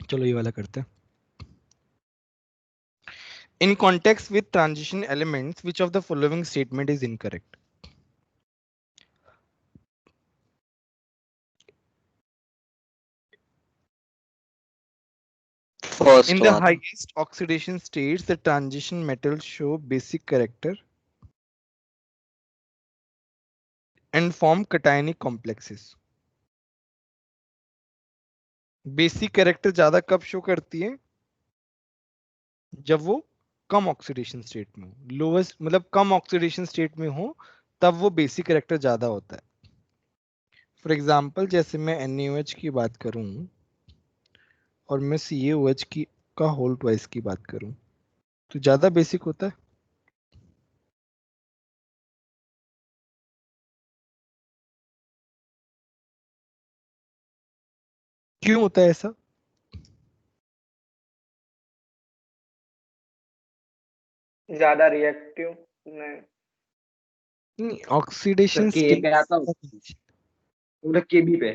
चलो ये वाला करते हैं। In context with transition elements, which of the following statement is incorrect? First In the वाला। highest oxidation states, the transition metals show basic character and form cationic complexes. Basic character ज्यादा कब शो करती है? जब वो कम oxidation state में हो, lowest मतलब कम ऑक्सीडेशन स्टेट में हो तब वो बेसिक कैरेक्टर ज्यादा होता है। फॉर एग्जांपल जैसे मैं NaOH की बात करूं और मैं CaOH की का होल ट्वाइस की बात करूं तो ज्यादा बेसिक होता है। क्यों होता है ऐसा? ज्यादा रिएक्टिव नहीं। ऑक्सीडेशन सर के स्टेट पे आता हूँ, मतलब केबी पे।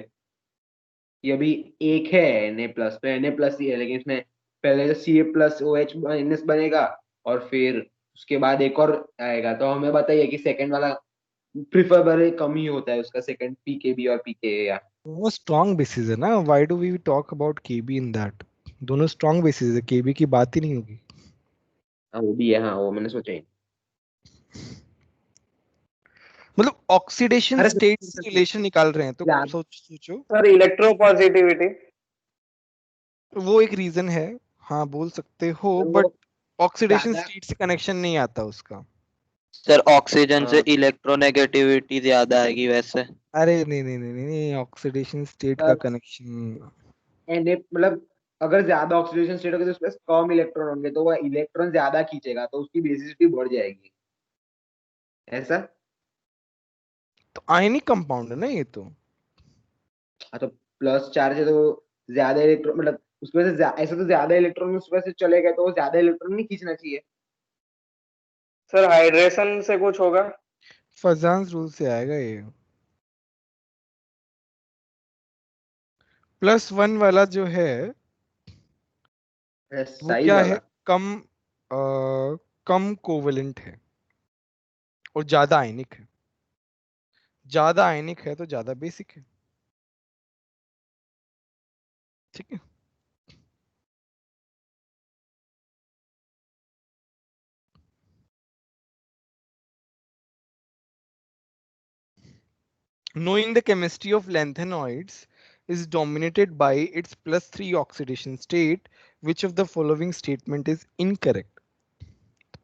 ये अभी एक है Na+, तो Na+ ही है लेकिन इसमें पहले तो Ca+OH बनेगा और फिर उसके बाद एक और आएगा, तो हमें बताइए कि सेकंड वाला प्रिफरेबल कम ही होता है उसका, सेकंड पीकेबी और पीके या। वो स्ट्रॉन्ग बेसिस है ना, why do we talk about KB in that? दोनों स्ट्रॉन्ग बेसिस है, केबी की बात ही नहीं होगी। हाँ वो भी है, हाँ वो मैंने सोचा ही। मतलब ऑक्सीडेशन अरे स्टेट से रिलेशन निकाल रहे हैं तो याद, सोचो सर इलेक्ट्रोपॉजिटिविटी। वो एक रीजन है, हाँ बोल सकते हो, वो बट ऑक्सीडेशन ज्यादा। स्टेट से कनेक्शन नहीं आता उसका। सर ऑक्सीजन से हाँ, इलेक्ट्रोनेगेटिविटी ज्यादा आएगी वैसे। अरे नहीं नहीं नहीं नहीं, नहीं ऑक्सीडेशन स्टेट का तब कनेक्शन। मतलब अगर ज्यादा ऑक्सीडेशन स्टेट होगा तो उसमें कम इलेक्ट्रॉन होंगे तो वो इलेक्ट्रॉन ज्यादा खींचेगा तो उसकी बेसिसिटी बढ़ जाएगी, ऐसा। तो आयनिक कंपाउंड है ना ये तो। हाँ तो प्लस चार्ज है तो ज्यादा इलेक्ट्रॉन, मतलब उसमें से ऐसा तो ज्यादा इलेक्ट्रॉन उसमें से चले गए तो वो ज्यादा इलेक्ट्रॉन नहीं खींचना चाहिए। सर हाइड्रेशन से कुछ होगा। फजांस रूल से आएगा ये। +1 वाला जो है वो साइज क्या है? वाला। कम कम कोवेलेंट है और ज्यादा आयनिक है। ज्यादा आयनिक है तो ज्यादा बेसिक है। ठीक है। Knowing the chemistry of lanthanoids is dominated by its +3 oxidation state, which of the following statement is incorrect?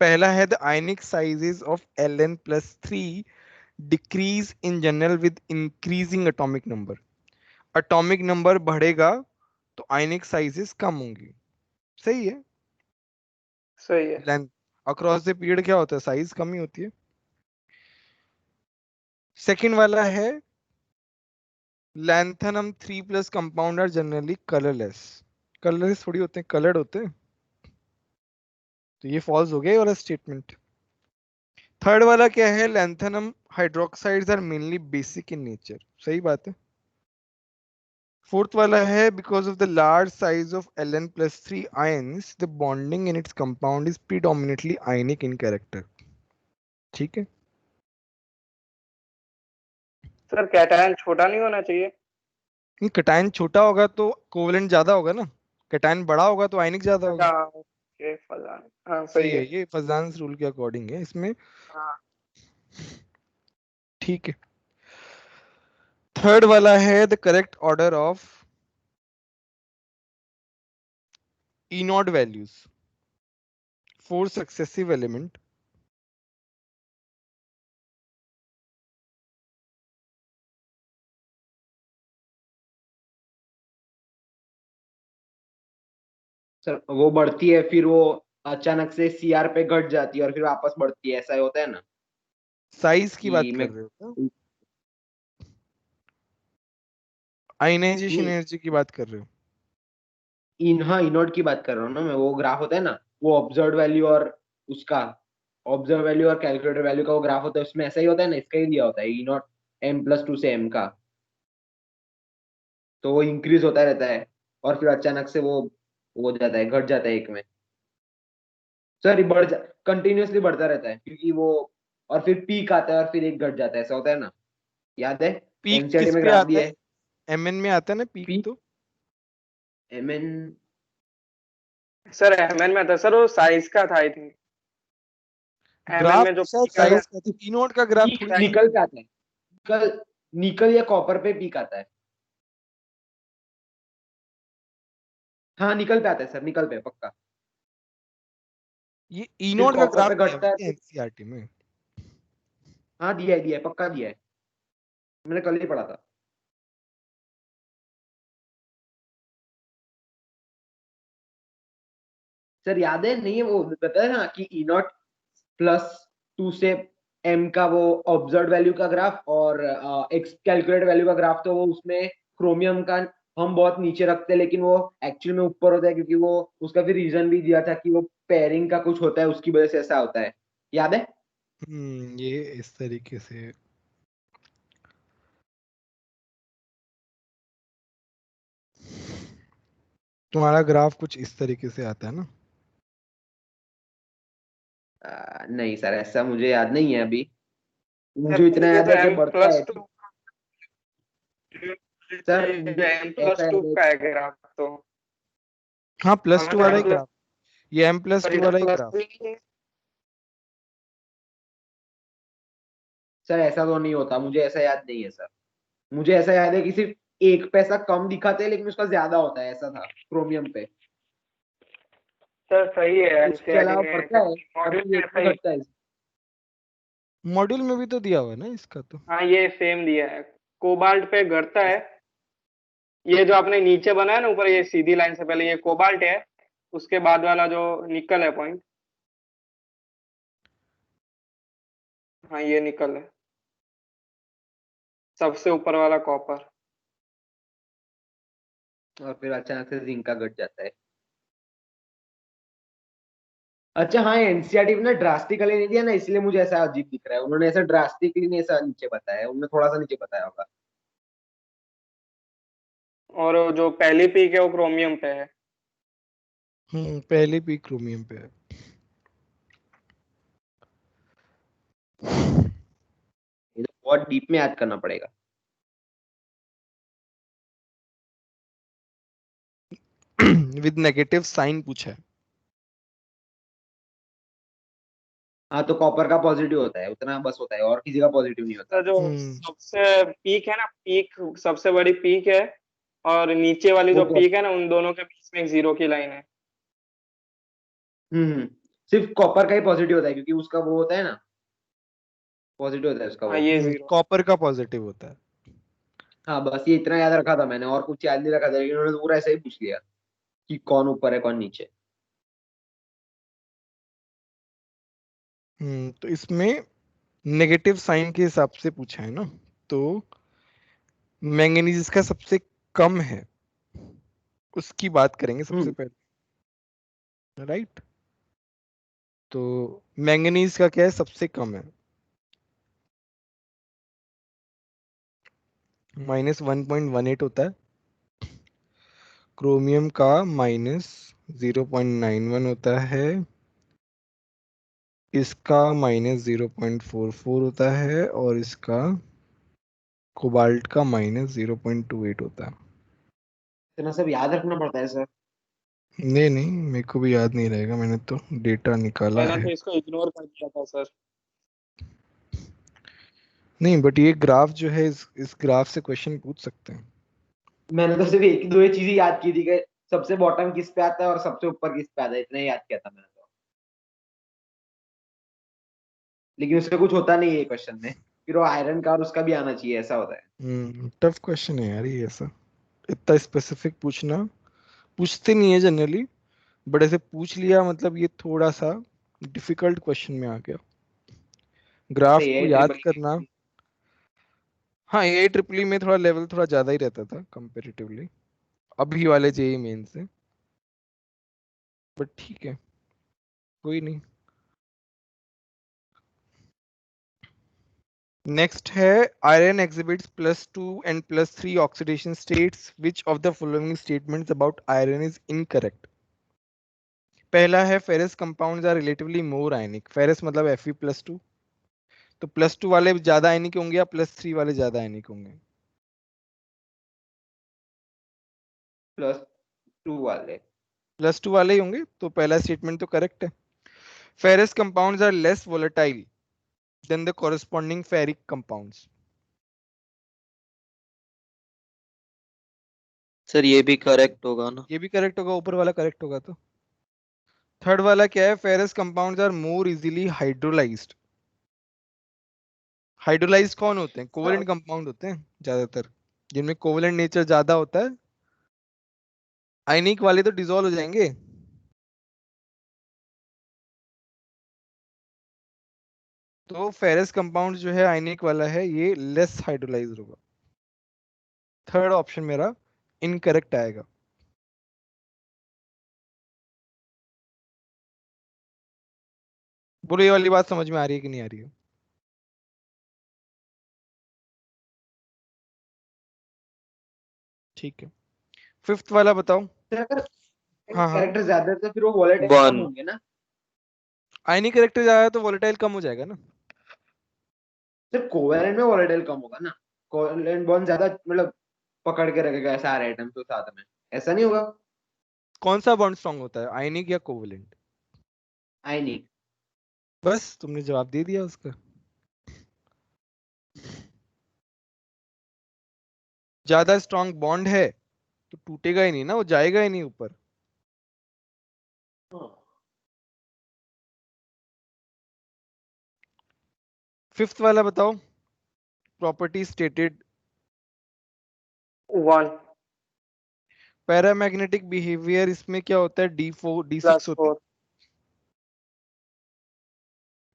पहला है the ionic sizes of Ln+3 decrease in general with increasing atomic number. Atomic number बढ़ेगा तो आयनिक sizes कम होंगी। सही है। सही है। Length across the period क्या होता है, साइज कम ही होती है। सेकंड वाला है lanthanum 3+ compound are generally colourless. Colourless थोड़ी होते हैं, कलर्ड होते हैं। तो ये फॉल्स हो गया वाला स्टेटमेंट। थर्ड वाला क्या है, lanthanum hydroxides are mainly basic in nature. सही बात है। फोर्थ वाला है because of the large size of Ln+3 ions the bonding in its compound is predominantly ionic in character. ठीक है। सर कैटायन छोटा नहीं होना चाहिए? कटायन छोटा होगा तो कोवेलेंट ज्यादा होगा ना, कटायन बड़ा होगा तो आयनिक ज्यादा अच्छा होगा। ओके फलान, हाँ सही सही है, है। ये फजान्स रूल के अकॉर्डिंग है इसमें। हाँ ठीक है। थर्ड वाला है the correct order of E naught values for successive element sir वो बढ़ती है फिर वो अचानक से सीआर पे घट जाती है और फिर वापस बढ़ती है, ऐसा होता है ना? साइज की बात कि कर मैं रहे हो क्या, आयनाइजेशन नहीं, एनर्जी की बात कर रहे हो? हाँ इनोड की बात कर रहा हूँ ना मैं। वो ग्राफ होता है ना, वो ऑब्जर्व वैल्यू और उसका ऑब्जर्व वैल्यू और कैलकुलेटेड वैल्यू का वो ग्राफ होता है, उसमें ऐसा ही होता है ना, इसका ही दिया होता है इनोट m+2 से m का। तो वो इंक्रीज होता रहता है और फिर अचानक से वो हो जाता है, घट जाता है एक में। सर ये कंटिन्यूअसली बढ़ता रहता है क्योंकि वो, और फिर पीक आता है और फिर एक घट जाता है, ऐसा होता है ना? याद है? पीक एनसीईआरटी किस में पे ग्राफ आता दिया है, है। mn में आता है ना पीक पीक तो। mn सर एमएन में था सर, वो साइज का था आई थिंक। एमएन ग्राफ में जो तो शायद पीक आता है, साइज का था, ई नोट का ग्राफ पीक थोड़ी ना। निकल पे आता है। निकल निकल या कॉपर पे पीक आता है। हाँ निकल पे आता है सर, निकल पे पक्का। ये ई फिर नोट का कॉपर ग्राफ पे दिया घटता है है फिर, एनसीईआरटी में। हाँ दिया है पक्का दिया है, मैंने कल ही पढ़ा था। सर याद है नहीं है, वो बताया ना कि E0+2 से m का वो ऑब्जर्व वैल्यू का ग्राफ और एक्स कैलकुलेट वैल्यू का ग्राफ, तो वो उसमें क्रोमियम का हम बहुत नीचे रखते हैं लेकिन वो एक्चुअल में ऊपर होता है, क्योंकि वो उसका फिर रीजन भी दिया था कि वो पेयरिंग का कुछ होता है, उसकी वजह से ऐसा होता है। याद है? ये इस तरीके से। तुम्हारा ग्राफ कुछ इस तरीके से आता है ना। नहीं सर ऐसा मुझे याद नहीं है अभी। सर मुझे इतना ये याद तो है कि एम बढ़ता प्लस है टू सर मुझे एम ऐसा प्लस टू याद है। का है ग्राफ तो। हाँ +2 हमारा वाला एम ही प्लस, ग्राफ, ये m+2 वाला ही प्लस ग्राफ। सर ऐसा तो नहीं होता, मुझे ऐसा याद नहीं है सर। मुझे ऐसा याद है कि सिर्फ एक पैसा कम दिखाते हैं लेकिन उसका ज्यादा होता है, ऐसा था क्रोमियम पे। सर सही है, उसके एनसीईआरटी अलावा में बढ़ता है और मॉड्यूल फिर में एक ऐसा पे ही। घटता है। मॉड्यूल में भी तो दिया हुआ है ना इसका तो। हाँ ये सेम दिया है, कोबाल्ट पे घटता है। ये जो आपने नीचे बनाया ना ऊपर, ये सीधी लाइन से पहले ये कोबाल्ट है, उसके बाद वाला जो निकल है पॉइंट, हाँ ये निकल है, सबसे ऊपर वाला कॉपर। और फिर अचानक से जिंक का घट जाता है। अच्छा हाँ, एनसीईआरटी में ना ड्रास्टिकली नहीं दिया ना, इसलिए मुझे ऐसा अजीब दिख रहा है। उन्होंने ऐसा ड्रास्टिकली नहीं ऐसा नीचे बताया, उन्होंने थोड़ा सा नीचे बताया होगा। और जो पहली पीक है वो क्रोमियम पे है। पहले भी क्रोमियम पे है। ये तो बहुत डीप में याद करना पड़ेगा। विद नेगेटिव साइन पूछा है। हाँ तो कॉपर का पॉजिटिव होता है, उतना बस होता है, और किसी का पॉजिटिव नहीं होता। तो जो हम्म सबसे पीक है ना, पीक सबसे बड़ी पीक है, और नीचे वाली वो जो पीक है ना, उन दोनों के बीच में एक जीरो की लाइन है। सिर्फ कॉपर का ही पॉजिटिव होता है क्योंकि उसका वो होता है ना, पॉजिटिव होता है उसका हाँ वो। ये जीरो। कॉपर का पॉजिटिव होता है। हाँ बस ये इतना याद रखा था मैंने, और कुछ याद नहीं रखा था, लेकिन उन्होंने पूरा ऐसा ही पूछ लिया कि कौन ऊपर है कौन नीचे। तो इसमें नेगेटिव साइन के हिसाब से पूछा है ना, तो मैंगनीज इसका सबसे कम है, उसकी बात करेंगे सबसे पहले, राइट। तो मैंगनीज का क्या है, सबसे कम है, -1.18 होता है। क्रोमियम का -0.91 होता है। इसका -0.44 होता है, और इसका कोबाल्ट का -0.28 होता है। इतना सब याद रखना पड़ता है सर? नहीं नहीं, मेरे को भी याद नहीं रहेगा, मैंने तो डेटा निकाला मैंने है। तो इसको इग्नोर कर दिया था सर। नहीं, बट ये ग्राफ जो है, इस ग्राफ से क्वेश्चन पूछ सकते हैं। मैंने तो सिर्फ एक दो ही चीजें याद की थी कि सबसे बॉटम किस पे आता है और सबसे ऊपर किस पे आता है, इतना ही याद किया था मैंने तो। लेकिन उससे कुछ होता नहीं है क्वेश्चन में, फिर वो आयरन का और उसका भी आना चाहिए, ऐसा होता है। टफ क्वेश्चन है यार ये, ऐसा इतना स्पेसिफिक पूछना, पूछते नहीं है जनरली, बट ऐसे पूछ लिया, मतलब ये थोड़ा सा डिफिकल्ट क्वेश्चन में आ गया। जैसे ग्राफ को ये याद ट्रिपल करना। हाँ, ए ट्रिपल ई में थोड़ा लेवल थोड़ा ज्यादा ही रहता था कंपेरेटिवली अभी वाले जेई मेन से, बट ठीक है, कोई नहीं। नेक्स्ट है, iron exhibits +2 and +3 oxidation states, which of the following statements about iron is incorrect. पहला है, ferrous compounds are relatively more ionic. Ferrous मतलब Fe+2, तो +2 वाले ज्यादा आयनिक होंगे या +3 वाले ज्यादा आयनिक होंगे? +2 वाले। +2 वाले ही होंगे, तो पहला स्टेटमेंट तो करेक्ट है। Ferrous compounds are less volatile than the corresponding ferric compounds. Sir ये भी करेक्ट होगा ना? ये भी करेक्ट होगा, ऊपर वाला करेक्ट होगा तो। थर्ड वाला क्या है, ferrous compounds are more easily hydrolysed. Hydrolysed कौन होते हैं? कोवेलेंट कंपाउंड होते हैं ज्यादातर, जिनमें कोवेलेंट नेचर ज्यादा होता है। आयनिक वाले तो डिसॉल्व हो जाएंगे। तो फेरस कंपाउंड जो है आयनिक वाला है, ये लेस हाइड्रोलाइज्ड होगा। थर्ड ऑप्शन मेरा इनकरेक्ट आएगा। बोलो, ये वाली बात समझ में आ रही है कि नहीं आ रही है? ठीक है, फिफ्थ वाला बताओ। सर अगर हाँ हाँ, कैरेक्टर ज्यादा है तो फिर वो वॉलेटाइल कम 1। होंगे ना? आयनिक कैरेक्टर ज्यादा है तो वोलेटाइल कम हो जाएगा ना। सिर्फ कोवेलेंट में वॉलेटाइल कम होगा ना? कोवेलेंट बॉन्ड ज्यादा मतलब पकड़ के रखेगा सारे आइटम तो साथ में, ऐसा नहीं होगा? कौन सा बॉन्ड स्ट्रॉन्ग होता है, आयनिक या कोवेलेंट? आयनिक। बस तुमने जवाब दे दिया उसका। ज्यादा स्ट्रॉन्ग बॉन्ड है तो टूटेगा ही नहीं ना, वो जाएगा ही नहीं ऊपर। फिफ्थ वाला बताओ, प्रॉपर्टी स्टेटेड। 1 पैरामैग्नेटिक बिहेवियर, इसमें क्या होता है, D4 D6 होता है, +4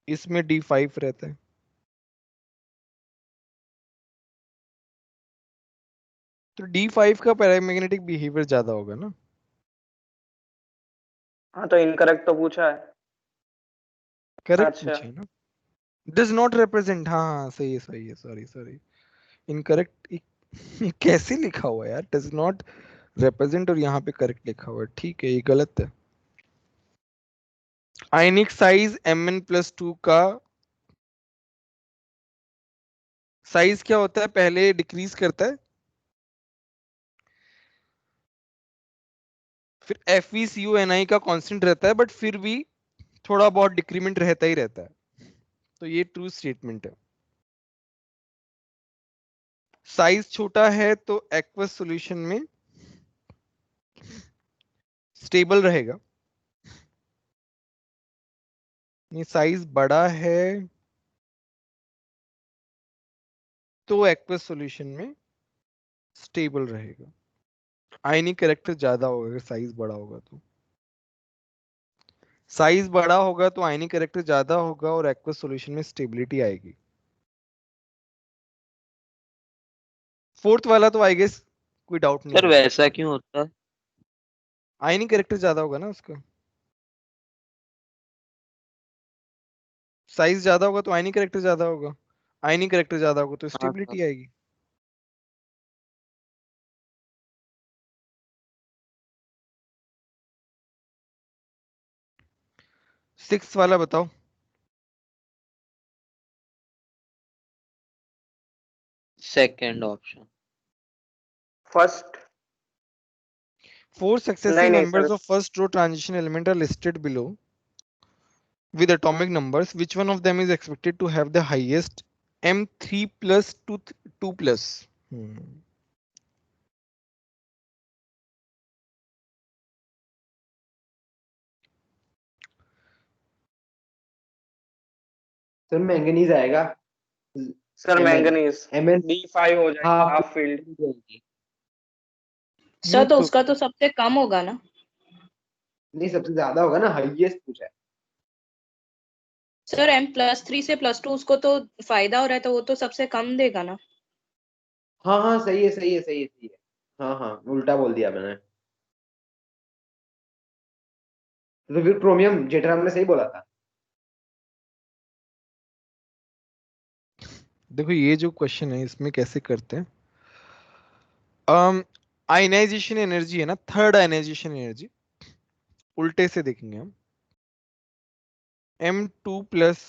इसमें D5 रहता है। तो D5 का पैरामैग्नेटिक बिहेवियर ज्यादा होगा ना। हाँ तो इनकरेक्ट तो पूछा है। करेक्ट अच्छा पूछे ना। डज नॉट रिप्रेजेंट, हाँ हाँ सही है सही है, सॉरी सॉरी, इनकरेक्ट। कैसे लिखा हुआ है यार, डज नॉट रिप्रेजेंट और यहाँ पे करेक्ट लिखा हुआ है, ठीक है, ये गलत है। आयनिक साइज Mn+2 का साइज क्या होता है, पहले डिक्रीज करता है, फिर FeCuNi का कांस्टेंट रहता है, बट फिर भी थोड़ा बहुत डिक्रीमेंट रहता ही रहता है। तो ये ट्रू स्टेटमेंट है। साइज छोटा है तो एक्वस सॉल्यूशन में स्टेबल रहेगा, ये साइज बड़ा है तो एक्वस सॉल्यूशन में स्टेबल रहेगा। आयनिक कैरेक्टर ज्यादा होगा अगर साइज बड़ा होगा तो, साइज बड़ा होगा तो आयनिक कैरेक्टर ज्यादा होगा और एक्वस सॉल्यूशन में स्टेबिलिटी आएगी। फोर्थ वाला तो आई गेस कोई डाउट नहीं सर है, वैसा क्यों होता है? आयनिक कैरेक्टर ज्यादा होगा ना उसका, साइज ज्यादा होगा तो आयनिक कैरेक्टर ज्यादा होगा, आयनिक कैरेक्टर ज्यादा होगा तो हाँ सर। स्टेबिलिटी आएगी। सिक्स वाला बताओ। Second option. फर्स्ट। Four नहीं successive नहीं members sir, of first row transition element are listed below with atomic numbers. Which one of them is expected to have the highest M3 plus 2 plus? Sir manganese आएगा। Sir manganese Mn B5 हो जाएगा, half half field. Sir तो उसका तो सबसे कम होगा ना। नहीं, सबसे ज्यादा होगा ना, हाईएस्ट पूछा है। सर M+3 से +2 उसको तो फायदा हो रहा है तो वो तो सबसे कम देगा ना। हाँ हाँ, सही है सही है सही है सही है। हाँ हाँ, उल्टा बोल दिया मैंने। तो फिर क्रोमियम जेठराम ने सही बोला था। देखो ये जो क्वेश्चन है इसमें कैसे करते हैं, आयनाइजेशन एनर्जी है ना, थर्ड आयनाइजेशन एनर्जी उल्टे से देखेंगे हम। M2 प्लस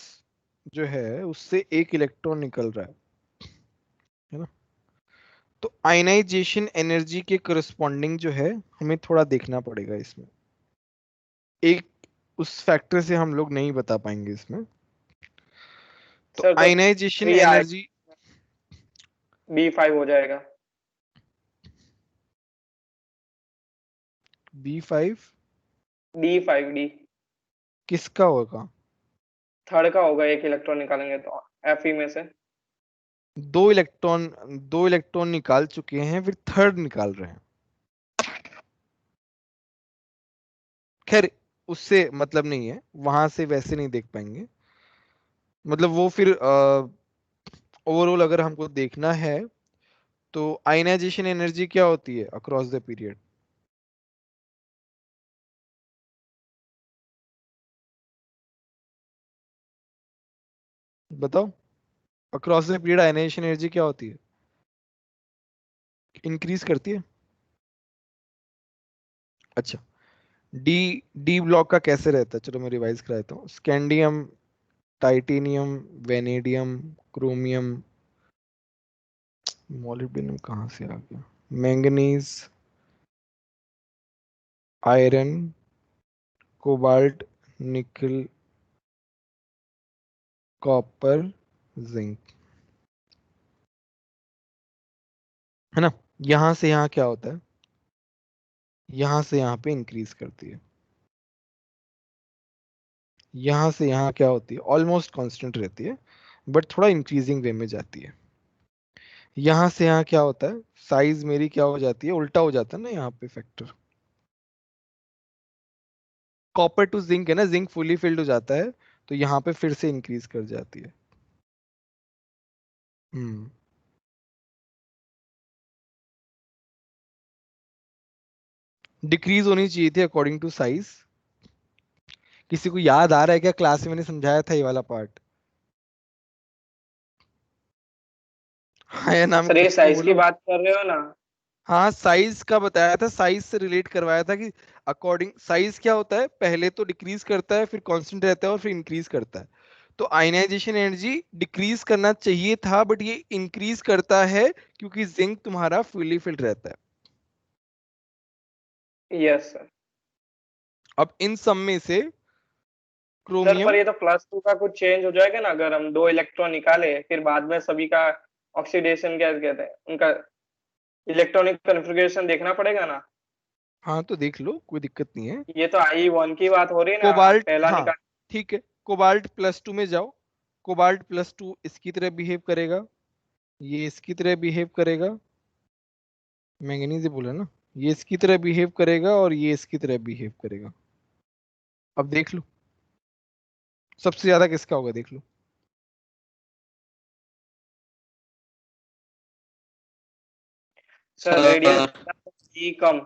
जो है उससे एक इलेक्ट्रॉन निकल रहा है ना, तो आयनाइजेशन एनर्जी के करस्पॉन्डिंग जो है हमें थोड़ा देखना पड़ेगा इसमें, एक उस फैक्टर से हम लोग नहीं बता पाएंगे इसमें। तो सर तो आयनाइजेशन 3 आएगा, एनर्जी B5 हो जाएगा। B5 D5 किसका होगा? थर्ड का होगा, एक इलेक्ट्रॉन निकालेंगे तो Fe में से। दो इलेक्ट्रॉन निकाल चुके हैं, फिर थर्ड निकाल रहे हैं। खैर उससे मतलब नहीं है, वहां से वैसे नहीं देख पाएंगे, मतलब वो फिर ओवरऑल अगर हमको देखना है तो आयनाइजेशन एनर्जी क्या होती है अक्रॉस द पीरियड? बताओ, across the period ionisation energy क्या होती है? इंक्रीज करती है। अच्छा, डी डी ब्लॉक का कैसे रहता है, चलो मैं रिवाइज करा देता हूँ। Scandium, titanium, vanadium, chromium, molybdenum कहाँ से आ गया, मैंगनीज, आयरन, कोबाल्ट, निकल, कॉपर, जिंक, है ना। यहां से यहाँ क्या होता है, यहां से यहाँ पे इंक्रीज करती है, यहां से यहाँ क्या होती है, ऑलमोस्ट कांस्टेंट रहती है बट थोड़ा इंक्रीजिंग वे में जाती है। यहां से यहाँ क्या होता है, साइज मेरी क्या हो जाती है, उल्टा हो जाता है ना यहाँ पे फैक्टर। कॉपर टू जिंक है ना, जिंक फुली फिल्ड हो जाता है तो यहाँ पे फिर से इंक्रीज कर जाती है। हम्म डिक्रीज होनी चाहिए थी अकॉर्डिंग टू साइज। किसी को याद आ रहा है क्या, क्लास में मैंने समझाया था ये वाला पार्ट? हाँ या ना, मैं सर ये खुद को साइज की बोलूं? बात कर रहे हो ना? हाँ साइज का बताया था, साइज से रिलेट करवाया था कि अकॉर्डिंग साइज क्या होता है, पहले तो डिक्रीज करता है फिर कांस्टेंट रहता है और फिर इंक्रीज करता है। तो आयनाइजेशन एनर्जी डिक्रीज करना चाहिए था बट ये इंक्रीज करता है क्योंकि जिंक तुम्हारा फुली फिल्ड रहता है। Yes sir. अब इन सब में से सर पर क्रोमियम, ये तो +2 का कुछ चेंज हो जाएगा ना, अगर हम 2 इलेक्ट्रॉन निकाले फिर बाद में सभी का ऑक्सीडेशन क्या कहते हैं, उनका इलेक्ट्रॉनिक कन्फिग्रेशन देखना पड़ेगा ना। हाँ तो देख लो कोई दिक्कत नहीं है। ये तो I1 की बात हो रही है ना, कोबाल्ट, पहला हाँ निकाल। ठीक है, कोबाल्ट +2 में जाओ। कोबाल्ट +2 इसकी तरह बिहेव करेगा, ये इसकी तरह बिहेव करेगा, मैंगनीज ही बोला ना, ये इसकी तरह बिहेव करेगा और ये इसकी तरह बिहेव करेगा। अब देख लो सबसे ज्यादा किसका होगा, देख लो। सर रेडियस ई कम।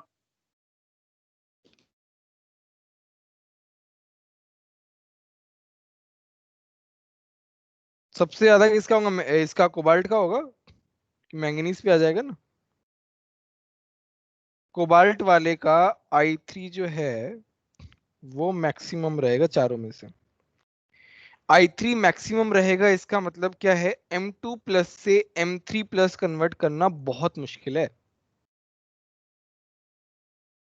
सबसे ज्यादा किसका होगा, इसका कोबाल्ट का होगा कि मैंगनीज पे आ जाएगा ना। कोबाल्ट वाले का I3 जो है वो मैक्सिमम रहेगा चारों में से। I3 मैक्सिमम रहेगा, इसका मतलब क्या है, M2 प्लस से M3 प्लस कन्वर्ट करना बहुत मुश्किल है।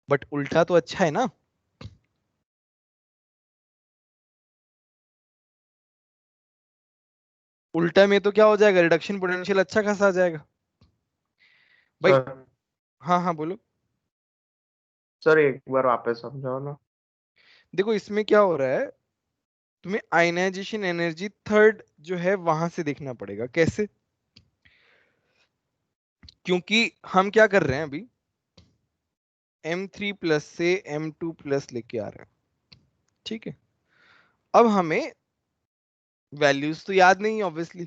बट उल्टा तो अच्छा है ना। उल्टा में तो क्या हो जाएगा, रिडक्शन पोटेंशियल अच्छा खासा आ जाएगा भाई। सर हाँ हाँ बोलो। सर एक बार वापस समझाओ ना। देखो इसमें क्या हो रहा है, तुम्हें आयनाइजेशन एनर्जी थर्ड जो है वहां से देखना पड़ेगा। कैसे, क्योंकि हम क्या कर रहे हैं अभी, M3 प्लस से M2 प्लस लेके आ रहे हैं, ठीक है। अब हमें वैल्यूज तो याद नहीं है ऑब्वियसली,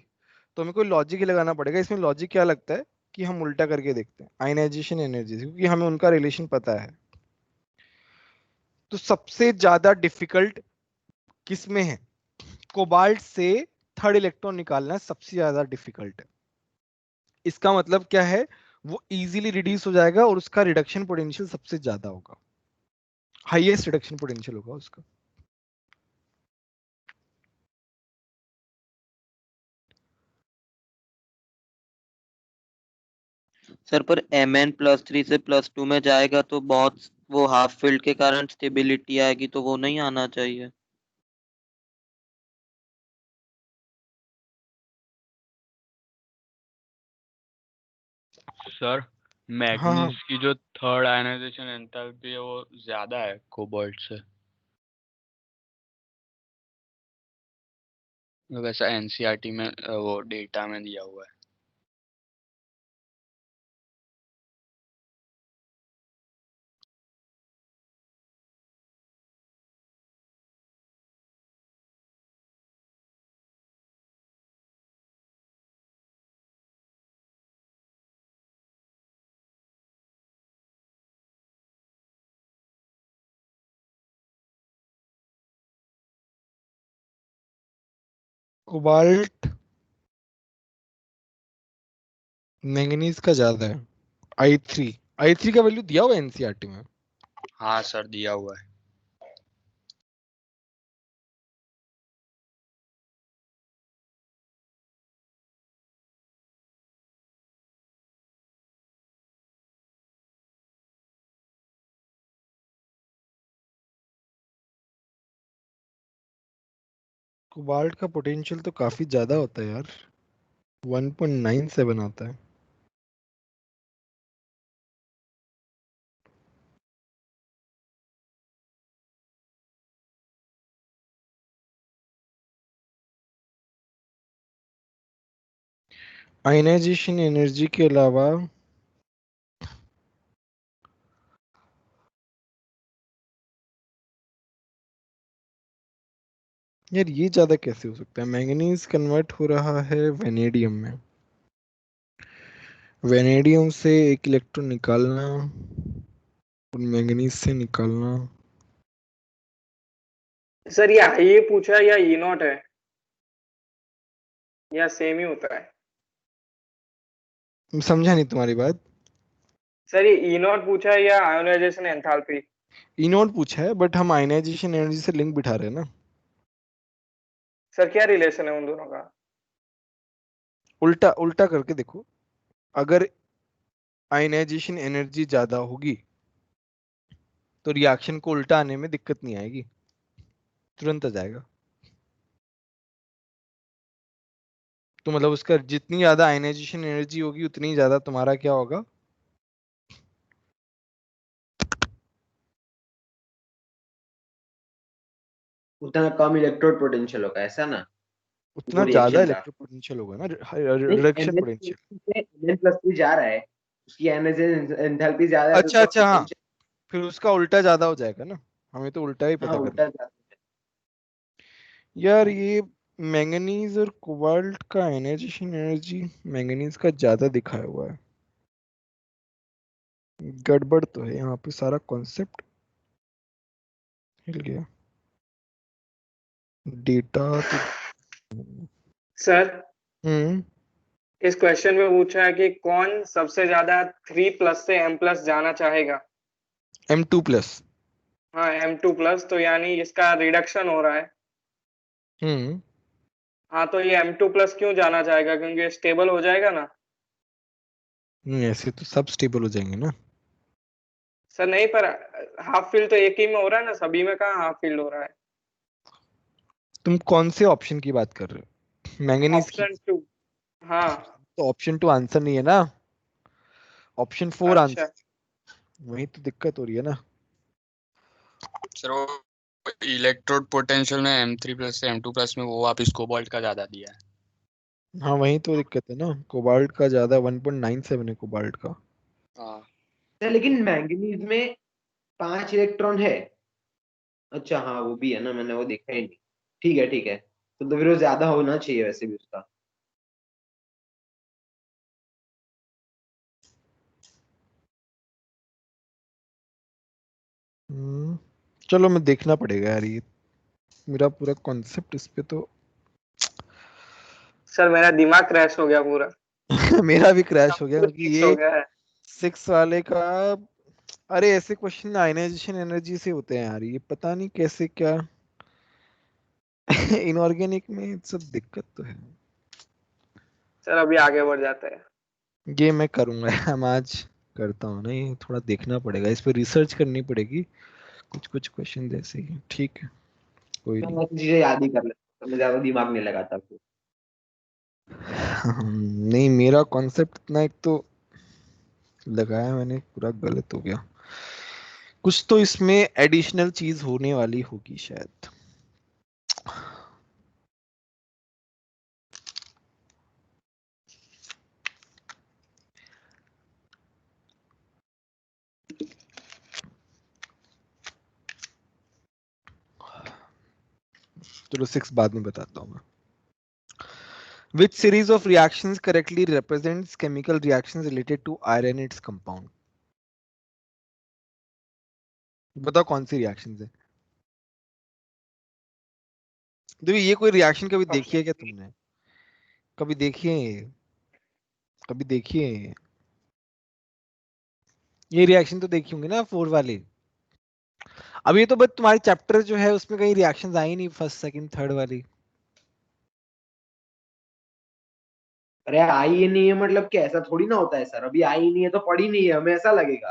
तो हमें कोई लॉजिक ही लगाना पड़ेगा। इसमें लॉजिक क्या लगता है कि हम उल्टा करके देखते हैं आयनाइजेशन एनर्जी से, क्योंकि हमें उनका रिलेशन पता है। तो सबसे ज्यादा डिफिकल्ट किस में है, कोबाल्ट से थर्ड इलेक्ट्रॉन निकालना सबसे ज्यादा डिफिकल्ट है। इसका मतलब क्या है, वो इजीली रिड्यूस हो जाएगा और उसका रिडक्शन पोटेंशियल सबसे ज्यादा होगा, हाईएस्ट रिडक्शन पोटेंशियल होगा उसका। सर पर Mn+3 से +2 में जाएगा तो बहुत वो हाफ फील्ड के कारण स्टेबिलिटी आएगी, तो वो नहीं आना चाहिए। सर हाँ हाँ, मैग्नीज की जो थर्ड आयनाइजेशन एंथैल्पी है वो ज्यादा है कोबाल्ट से। वैसा एनसीईआरटी में वो डेटा में दिया हुआ है। कोबाल्ट मैंगनीज का ज्यादा है। I3 का वैल्यू दिया हुआ है एनसीईआरटी में। हाँ सर दिया हुआ है। कोबाल्ट का पोटेंशियल तो काफी ज्यादा होता है यार, 1.97 आता है। आयनाइजेशन एनर्जी के अलावा यार ये ज्यादा कैसे हो सकता है, मैंगनीज कन्वर्ट हो रहा है वेनेडियम में, वेनेडियम से एक इलेक्ट्रॉन निकालना और मैंगनीज से निकालना। सर ये आई पूछा है या ई नॉट है या सेम ही होता है? समझा नहीं तुम्हारी बात। सर ये ई नॉट पूछा है या आयोनाइजेशन एंथैल्पी? इनोड पूछा है बट हम आयनाइजेशन एनर्जी से लिंक बिठा रहे हैं ना। सर क्या रिलेशन है उन दोनों का? उल्टा उल्टा करके देखो, अगर आयनाइजेशन एनर्जी ज्यादा होगी तो रिएक्शन को उल्टा आने में दिक्कत नहीं आएगी, तुरंत आ जाएगा। तो मतलब उसका जितनी ज्यादा आयनाइजेशन एनर्जी होगी उतनी ज्यादा तुम्हारा क्या होगा, उतना कम इलेक्ट्रोड पोटेंशियल होगा, ऐसा ना? उतना वो ज्यादा रिएक्शन था। इलेक्ट्रिक पोटेंशियल होगा ना, नहीं, रिडक्शन पोटेंशियल। Mn+3 जा रहा है, उसकी एनर्जी एंथैल्पी ज्यादा है तो अच्छा उसका अच्छा, हाँ, potential- फिर उसका उल्टा ज्यादा हो जाएगा ना, हमें तो उल्टा ही हाँ पता करना। उल्टा ज्यादा है। यार ये मैंगनीज और कोबाल्ट का एनर्जेशन एनर्जी मैंगनीज का ज्यादा दिखाया हुआ है, गड़बड़ तो है यहाँ पे, सारा कॉन्सेप्ट हिल गया। डेटा तो सर हम्म इस क्वेश्चन में पूछा है कि कौन सबसे ज्यादा 3+ से M+ जाना चाहेगा। M2+। हाँ M2+, तो यानी इसका रिडक्शन हो रहा है। हम्म हाँ तो ये M2+ क्यों जाना चाहेगा, क्योंकि स्टेबल हो जाएगा ना। ऐसे तो सब स्टेबल हो जाएंगे ना। सर नहीं, पर हाफ फिल तो एक ही में हो रहा है ना, सभी में कहाँ हाफ फिल हो रहा है। तुम कौन से ऑप्शन की बात कर रहे हो, मैंगनीज की? ऑप्शन 2। हाँ। तो ऑप्शन 2 आंसर नहीं है ना, ऑप्शन 4 अच्छा। आंसर, वही तो दिक्कत हो रही है ना। सर वो इलेक्ट्रोड पोटेंशियल में M3+ से M2+ में वो वापिस कोबाल्ट का ज्यादा दिया है। हाँ वही तो दिक्कत है ना, कोबाल्ट का ज्यादा 1.97 है कोबाल्ट का। हाँ लेकिन मैंगनीज में 5 इलेक्ट्रॉन है। अच्छा हाँ वो भी है ना, मैंने वो देखा ही नहीं। ठीक है ठीक है, तो फिर वो ज्यादा होना चाहिए वैसे भी उसका। हम्म, चलो मैं देखना पड़ेगा यार, ये मेरा पूरा कॉन्सेप्ट इस पे तो सर मेरा दिमाग क्रैश हो गया पूरा। मेरा भी क्रैश सब हो गया, कुछ क्योंकि मिक्स हो ये गया है। 6 वाले का, अरे ऐसे क्वेश्चन आयनाइजेशन एनर्जी से होते हैं यार, ये पता नहीं कैसे क्या इनऑर्गेनिक में सब दिक्कत तो है। सर अभी आगे बढ़ जाते हैं। ये मैं करूंगा हम आज करता हूँ ना, ये थोड़ा देखना पड़ेगा, इस पे रिसर्च करनी पड़ेगी, कुछ कुछ क्वेश्चन ऐसे ही, ठीक है, कोई नहीं। मैं चीजें याद ही कर लेता हूँ, मैं ज्यादा दिमाग नहीं लगाता फिर। नहीं मेरा कॉन्सेप्ट इतना, एक तो लगाया मैंने, पूरा गलत हो गया, कुछ तो इसमें एडिशनल चीज होने वाली होगी शायद। चलो 6 बाद में बताता हूँ मैं। Which series of reactions correctly represents chemical reactions related to iron and its compound? बताओ कौन सी रिएक्शंस है। देखो ये कोई रिएक्शन कभी देखी है क्या तुमने, कभी देखी है कभी देखी है ये रिएक्शन तो देखी होंगी ना 4 वाली। अब ये तो बस तुम्हारी चैप्टर जो है उसमें कहीं रिएक्शंस आई नहीं, फर्स्ट सेकंड थर्ड वाली। अरे आई ही नहीं है मतलब क्या, ऐसा थोड़ी ना होता है सर, अभी आई ही नहीं है तो पढ़ी नहीं है, हमें ऐसा लगेगा।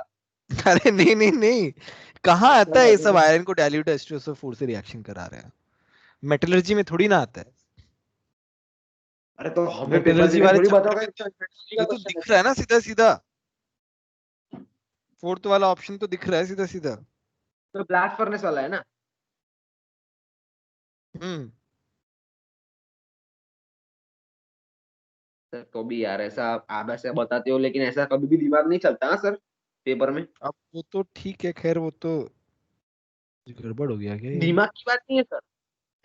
अरे नहीं नहीं नहीं, कहाँ ऐसा आता है ये सब लगेगा। आयरन को डाइल्यूट H2SO4 से रिएक्शन करा रहे हैं, मेटलर्जी में थोड़ी ना आता है। अरे तो हमें पेपर मेटलर्जी देने वाले थोड़ी चैप्टर बताओगे में कि मेटलर्जी का ये तो क्वेश्चन है दिख सर। रहा है ना सीधा सीधा, फोर्थ वाला ऑप्शन तो दिख रहा है सीधा सीधा। तो ब्लास्ट फर्नेस वाला है ना। हम्म सर तो भी यार ऐसा आप ऐसे बताते हो, लेकिन ऐसा कभी भी दिमाग नहीं चलता ना सर पेपर में। अब वो तो ठीक है, खैर वो तो गड़बड़ हो गया क्या ये। दिमाग की बात नहीं है सर,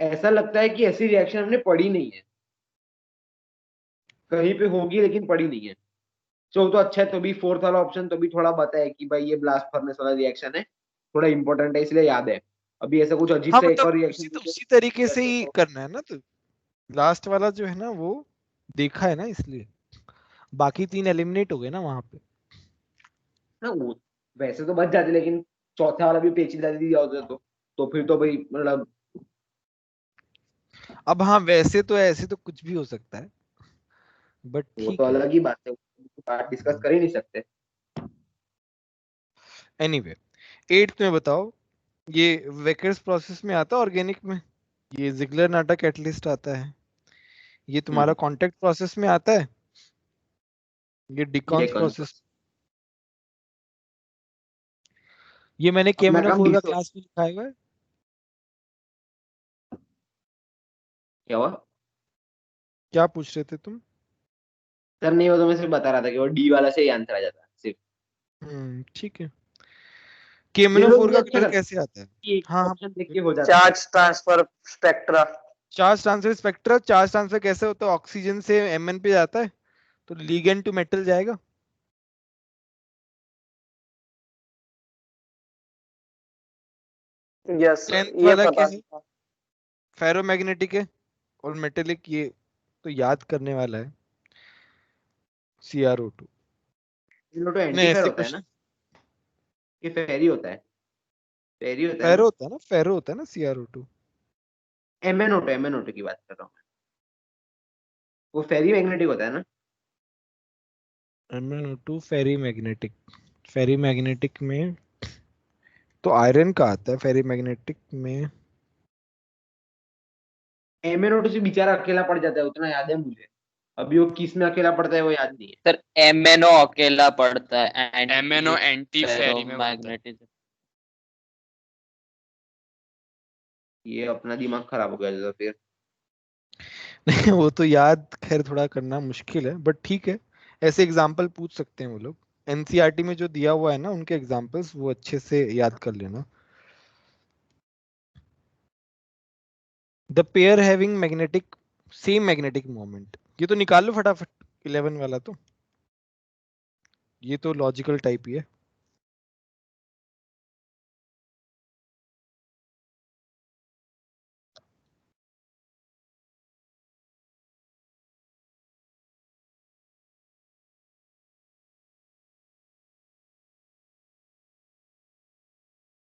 ऐसा लगता है कि ऐसी रिएक्शन हमने पढ़ी नहीं है, कहीं पे होगी लेकिन पढ़ी नहीं है। तो अच्छा है, तो भी फोर्थ वाला ऑप्शन तो भी थोड़ा बताए कि भाई ये ब्लास्ट फर्नेस वाला रिएक्शन है, थोड़ा इंपॉर्टेंट है इसलिए याद है। अभी ऐसा कुछ अजीब हाँ सा एक मतलब और रिएक्शन उसी तरीके से ही करना है ना, तो लास्ट वाला जो है ना वो देखा है ना, इसलिए बाकी 3 एलिमिनेट हो गए ना वहां पे। ना वो वैसे तो बच जाते, लेकिन चौथा वाला भी पेचीदा दे दिया होता तो फिर तो भाई मतलब अब हाँ वैसे तो ऐसे तो कुछ भी हो सकता है, बट वो तो ठीक है। अलग ही बात है, बात डिस्कस कर ही नहीं सकते। एनीवे, 8th में बताओ, ये वेकर्स प्रोसेस में आता है ऑर्गेनिक में, ये जिगलर नाटा कैटलिस्ट आता है, ये तुम्हारा हम्म, कांटेक्ट प्रोसेस में आता है, ये ये डिकॉन्स कौन सा? प्रोसेस, ये मैंने अपना काम केमिनो4 का डिस्कस। क्लास में लिखा हुआ है। क्या हुआ? क्या पूछ रहे थे तुम? सर नहीं, वो तो मैं सिर्फ बता रहा था कि वो डी वाला से ही आंसर आ जाता है सिर्फ। ठीक है। ये लोग KMnO4 भी का अच्छा कलर करते कैसे आता है? हैं, हाँ ऑप्शन देख के हो जाता है। Charge transfer spectra. Charge transfer spectra, charge transfer कैसे होता है? ऑक्सीजन से Mn पे जाता है तो लिगेंड टू मेटल जाएगा। यस सर, 10th ये वाला क्या पता है? था। फेरोमैग्नेटिक है और मेटेलिक, ये तो याद करने वाला है। CrO2। ये तो नहीं एंटीफेयर ऐसे होता है कुछ ना, कि फेरी होता है, फेरी होता है फेरो ना। होता है ना, फेरो होता है ना CrO2। MnO2 की बात कर रहा हूँ मैं, वो फेरी मैग्नेटिक होता है ना। MnO2 फेरी मैग्नेटिक, फेरी मैग्नेटिक में तो आयरन का आता है, फेरी मैग्नेटिक में MnO2 से बेचारा अकेला पड़ जाता है, उतना याद है मुझे। अभी वो किस में अकेला पड़ता है वो याद नहीं है। सर MnO अकेला पड़ता है, MnO एंटी एंटी फेरी में बनता है। फेरोमैग्नेटिज्म। ये अपना दिमाग खराब हो गया था फिर। नहीं वो तो याद खैर थोड़ा करना मुश्किल है, बट ठीक है, ऐसे एग्जाम्पल पूछ सकते हैं वो लोग। एनसीईआरटी में जो दिया हुआ है ना उनके एग्जाम्पल्स वो अच्छे से याद कर लेना। The pair having magnetic same magnetic moment, ये तो निकाल लो फटाफट 11 वाला, तो ये तो लॉजिकल टाइप ही है।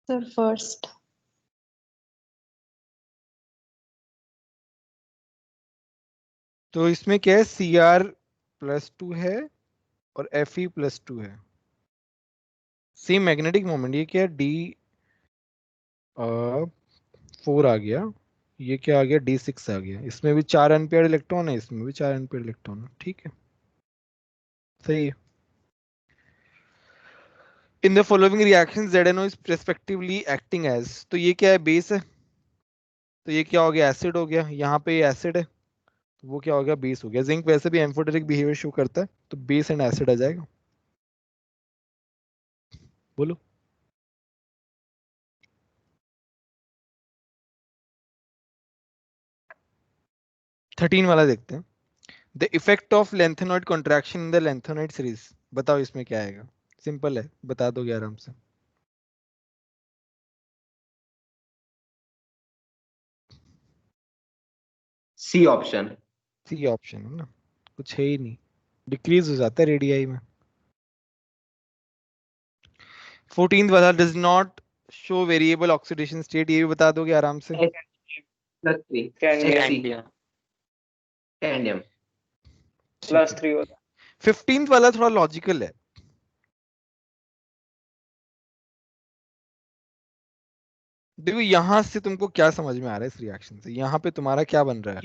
Sir first. तो इसमें क्या है, Cr+2 है और Fe+2 है, सेम मैग्नेटिक मोमेंट। ये क्या है, D4 आ गया, ये क्या आ गया, D6 आ गया। इसमें भी 4 अनपेयर्ड इलेक्ट्रॉन है, इसमें भी 4 अनपेयर्ड इलेक्ट्रॉन है। ठीक है, सही है। In the following reaction ZNO is respectively acting as, तो ये क्या है, बेस है, तो ये क्या हो गया, एसिड हो गया। यहाँ पे ये एसिड है तो वो क्या हो गया, बेस हो गया। जिंक वैसे भी एम्फोटेरिक बिहेवियर शो करता है, तो बेस एंड एसिड आ जाएगा। बोलो। थर्टीन वाला देखते हैं। The effect of lanthanoid contraction in the lanthanoid series, बताओ इसमें क्या आएगा। सिंपल है, बता दोगे आराम से। C option. सी ऑप्शन है ना, कुछ है ही नहीं, डिक्रीज हो जाता है रेडियाई में। 14th वाला does not show variable oxidation state, ये भी बता दोगे आराम से। +3 कैंडियम Xc कैंडियम। कैंडियम। +3 होता 15th वाला थोड़ा लॉजिकल है। देखो यहाँ से तुमको क्या समझ में आ रहा है इस रिएक्शन से, यहाँ पे तुम्हारा क्या बन रहा है,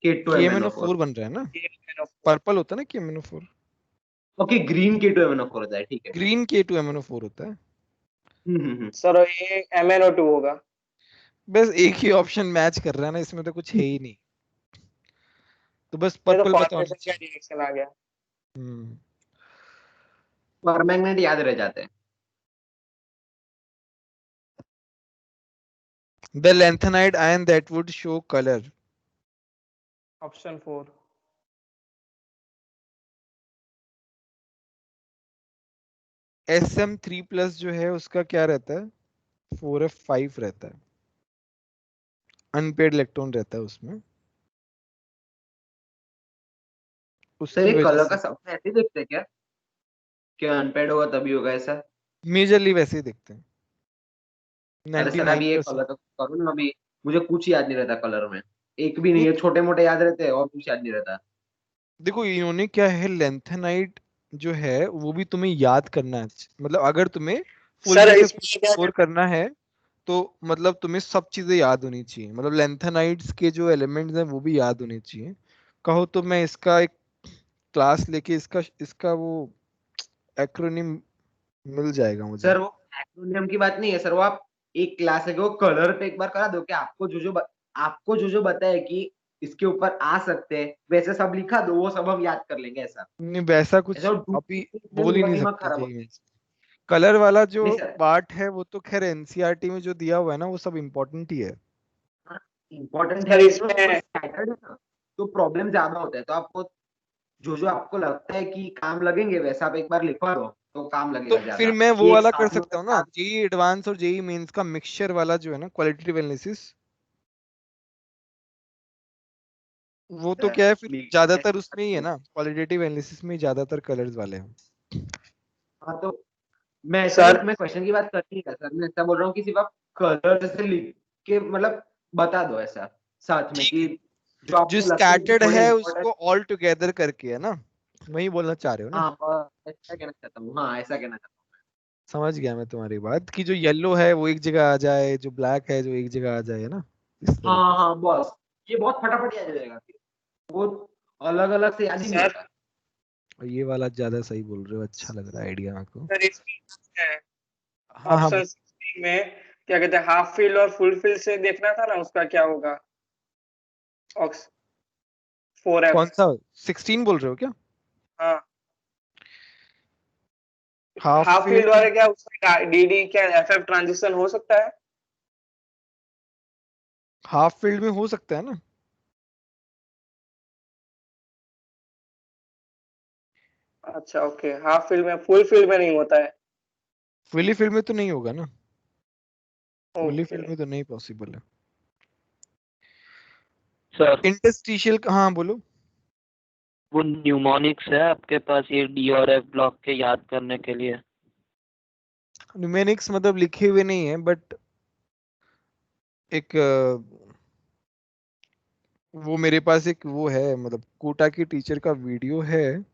K2MnO4। KMnO4 बन रहा है ना, है। पर्पल होता है ना KMnO4, ओके, ग्रीन K2MnO4 होता है, ठीक है। ग्रीन K2MnO4 होता है। सर ये MnO2 होगा। बस एक ही ऑप्शन मैच कर रहा है ना, इसमें तो कुछ है ही नहीं, तो बस ये तो पर्पल पता होना फॉर्मेशन का चाहिए। रिएक्शन आ गया। हम्म। परमैंगनेट याद रह जाते हैं। The lanthanide ion that would show color, option 4। SM3+ जो है उसका क्या रहता है, 4f5 रहता है, अनपेड इलेक्ट्रॉन रहता है उसमें, सर उसकी ये वजह कलर का से सब ऐसे ही देखते हैं क्या, कि अनपेड होगा तभी होगा ऐसा। मेजरली वैसे ही दिखते हैं अरे सर अभी ये 99%। कलर तो करो ना, अभी मुझे कुछ याद नहीं रहता कलर में, एक भी नहीं है, छोटे मोटे याद रहते हैं और कुछ याद नहीं रहता। देखो इन्होंने क्या है, लेंथेनाइट जो है वो भी तुम्हें याद करना है, मतलब अगर तुम्हें सर फुल से इसमें क्या स्कोर करना है तो मतलब तुम्हें सब चीजें याद होनी चाहिए, मतलब लेंथेनाइड्स के जो एलिमेंट्स हैं वो भी याद होने चाहिए। कहो तो मैं इसका एक क्लास लेके इसका इसका वो एक्रोनिम मिल जाएगा मुझे। सर वो एक्रोनियम की बात नहीं है सर, वो आप एक क्लास है वो कलर पे एक बार करा दो, कि आपको जो जो बताया कि इसके ऊपर आ सकते हैं, वैसे सब लिखा दो, वो सब हम याद कर लेंगे ऐसा। नहीं वैसा कुछ ऐसा अभी बोल ही पूरा नहीं दिमाग सकते खराब हो। JEE mains. कलर वाला जो नहीं सर, पार्ट है वो तो खैर एनसीईआरटी में जो दिया हुआ है ना वो सब इम्पोर्टेंट ही है। इम्पोर्टेंट सर है इसमें स्कैटर्ड है ना, तो प्रॉब्लम ज्यादा होता है। तो आपको जो जो आपको लगता है कि काम लगेंगे वैसा आप एक बार लिखवा दो, तो काम तो लगेगा फिर ज्यादा। मैं वो कि एक वाला कर साथ में सकता हूँ ना, जेईई एडवांस और जेईई मेंस का मिक्सचर वाला जो है ना क्वालिटेटिव एनालिसिस, वो तो क्या है फिर ज्यादातर उसमें ही है ना, क्वालिटेटिव एनालिसिस में ही ज्यादातर कलर्स वाले हैं। हाँ, तो मैं ऐसा सर नहीं, मैं क्वेश्चन की बात कर नहीं रहा सर, मैं ऐसा बोल रहा हूँ कि सिर्फ आप कलर से लिख के मतलब बता दो ऐसा साथ में, ठीक कि है, जो जो आपको लगता है कि स्कैटर्ड थोड़े है इम्पोर्टेंट। उसको ऑल टुगेदर करके है ना, वही बोलना चाह रहे हो ना। हाँ, ऐसा कहना चाहता हूँ, हाँ ऐसा कहना चाहता समझ गया मैं तुम्हारी बात, कि जो येलो है वो एक जगह आ जाए, जो ब्लैक है जो एक जगह आ जाए, है ना, इस हूँ। तरीके हाँ से। हाँ बस, ये बहुत फटाफट याद हो जाएगा फिर, वो अलग अलग से याद ही नहीं सर होता। और ये वाला ज्यादा सही बोल रहे हो, अच्छा लग रहा है आइडिया मेरे को। सर इसमें हाँ हाँ ऑप्शन 16 में क्या कहते हैं, हाफ फील्ड और फुल फील्ड से देखना था ना, उसका क्या होगा? Aux 4F। कौन सा 16 बोल रहे हो क्या? हाँ, हाफ हाफ फील्ड फील्ड, वाले क्या उसका डीडी क्या एफएफ ट्रांजिशन हो सकता है? हाफ फील्ड में हो सकता है ना। अच्छा ओके, हाफ फील्ड में, फुल फील्ड में नहीं होता है। फुली फील्ड में तो नहीं होगा ना, फुली ओके फील्ड में तो नहीं पॉसिबल है। सर इंटरस्टिशियल, हाँ बोलो। वो न्यूमोनिक्स है आपके पास ये डी और एफ ब्लॉक के याद करने के लिए? न्यूमेरिक्स मतलब लिखे हुए नहीं है, बट एक वो मेरे पास एक वो है, मतलब कोटा की टीचर का वीडियो है,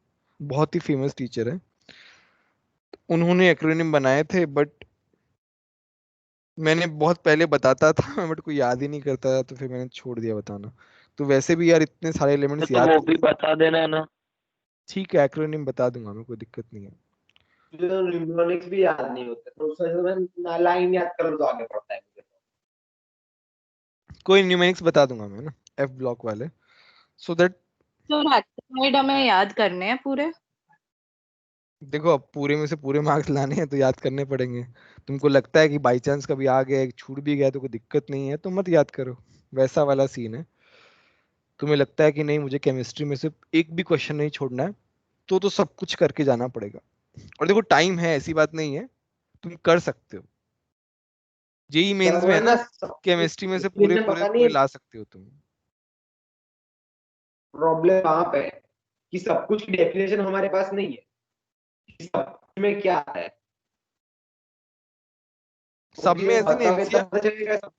बहुत ही फेमस टीचर है, उन्होंने एक्रोनिम बनाए थे, बट मैंने बहुत पहले बताता था बट कोई याद ही नहीं करता था, तो फिर मैंने छोड़ दिया बताना। तो वैसे भी यार इतने सारे एलिमेंट्स तो याद वो नहीं भी है। बता देना ना। ठीक है, एक्रोनिम बता दूंगा मैं, कोई दिक्कत नहीं है। मुझे तो न्यूमोनिक्स भी याद नहीं होता, तो उसका जो मैं लाइन याद कर लो तो आगे पड़ता है मुझे। कोई न्यूमेरिक्स बता दूंगा मैं ना, एफ ब्लॉक वाले, सो दैट। तो एक्टिनॉइड हमें याद करने हैं पूरे। देखो अब पूरे में से पूरे मार्क्स लाने हैं तो याद करने पड़ेंगे। तुमको लगता है कि बाई चांस कभी आ गया, एक छूट भी गया तो कोई दिक्कत नहीं है तो मत याद करो, वैसा वाला सीन है। तुम्हें लगता है कि नहीं मुझे केमिस्ट्री में से एक भी क्वेश्चन नहीं छोड़ना है, तो सब कुछ करके जाना पड़ेगा। और देखो टाइम है, ऐसी बात नहीं है, तुम कर सकते हो। जेई मेंस में है ना, करना सब कुछ, केमिस्ट्री में से पूरे लेकिन पूरे पता नहीं पूरे है ला सकते हो तुम। प्रॉब्लम वहां पे है कि सब कुछ की डेफिनेशन हमारे पास नहीं है कि सब कुछ में क्या है। सब में मुझे एज इन बताओगे एनसीआर, तब पता चलेगा सब।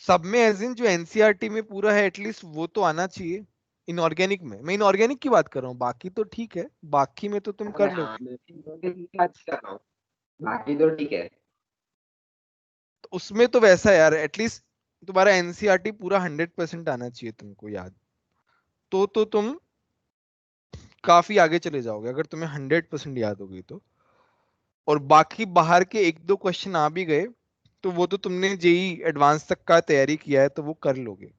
सब में एज इन जो एनसीईआरटी में पूरा है एटलीस्ट वो तो आना चाहिए। इनऑर्गेनिक में, मैं इनऑर्गेनिक की बात कर रहा हूँ, बाकी तो ठीक है, बाकी में तो तुम अरे कर हाँ, लोगे। मैं बात कर रहा हूँ, बाकी तो ठीक है। तो उसमें तो वैसा है यार, एटलीस्ट तुम्हारा एनसीईआरटी पूरा 100% आना चाहिए तुमको याद, तो तुम काफी आगे चले जाओगे अगर तुम्हें 100% याद होगी तो। और बाकी बाहर के एक दो क्वेश्चन आ भी गए तो वो तो तुमने जेई एडवांस तक का तैयारी किया है तो वो कर लोगे।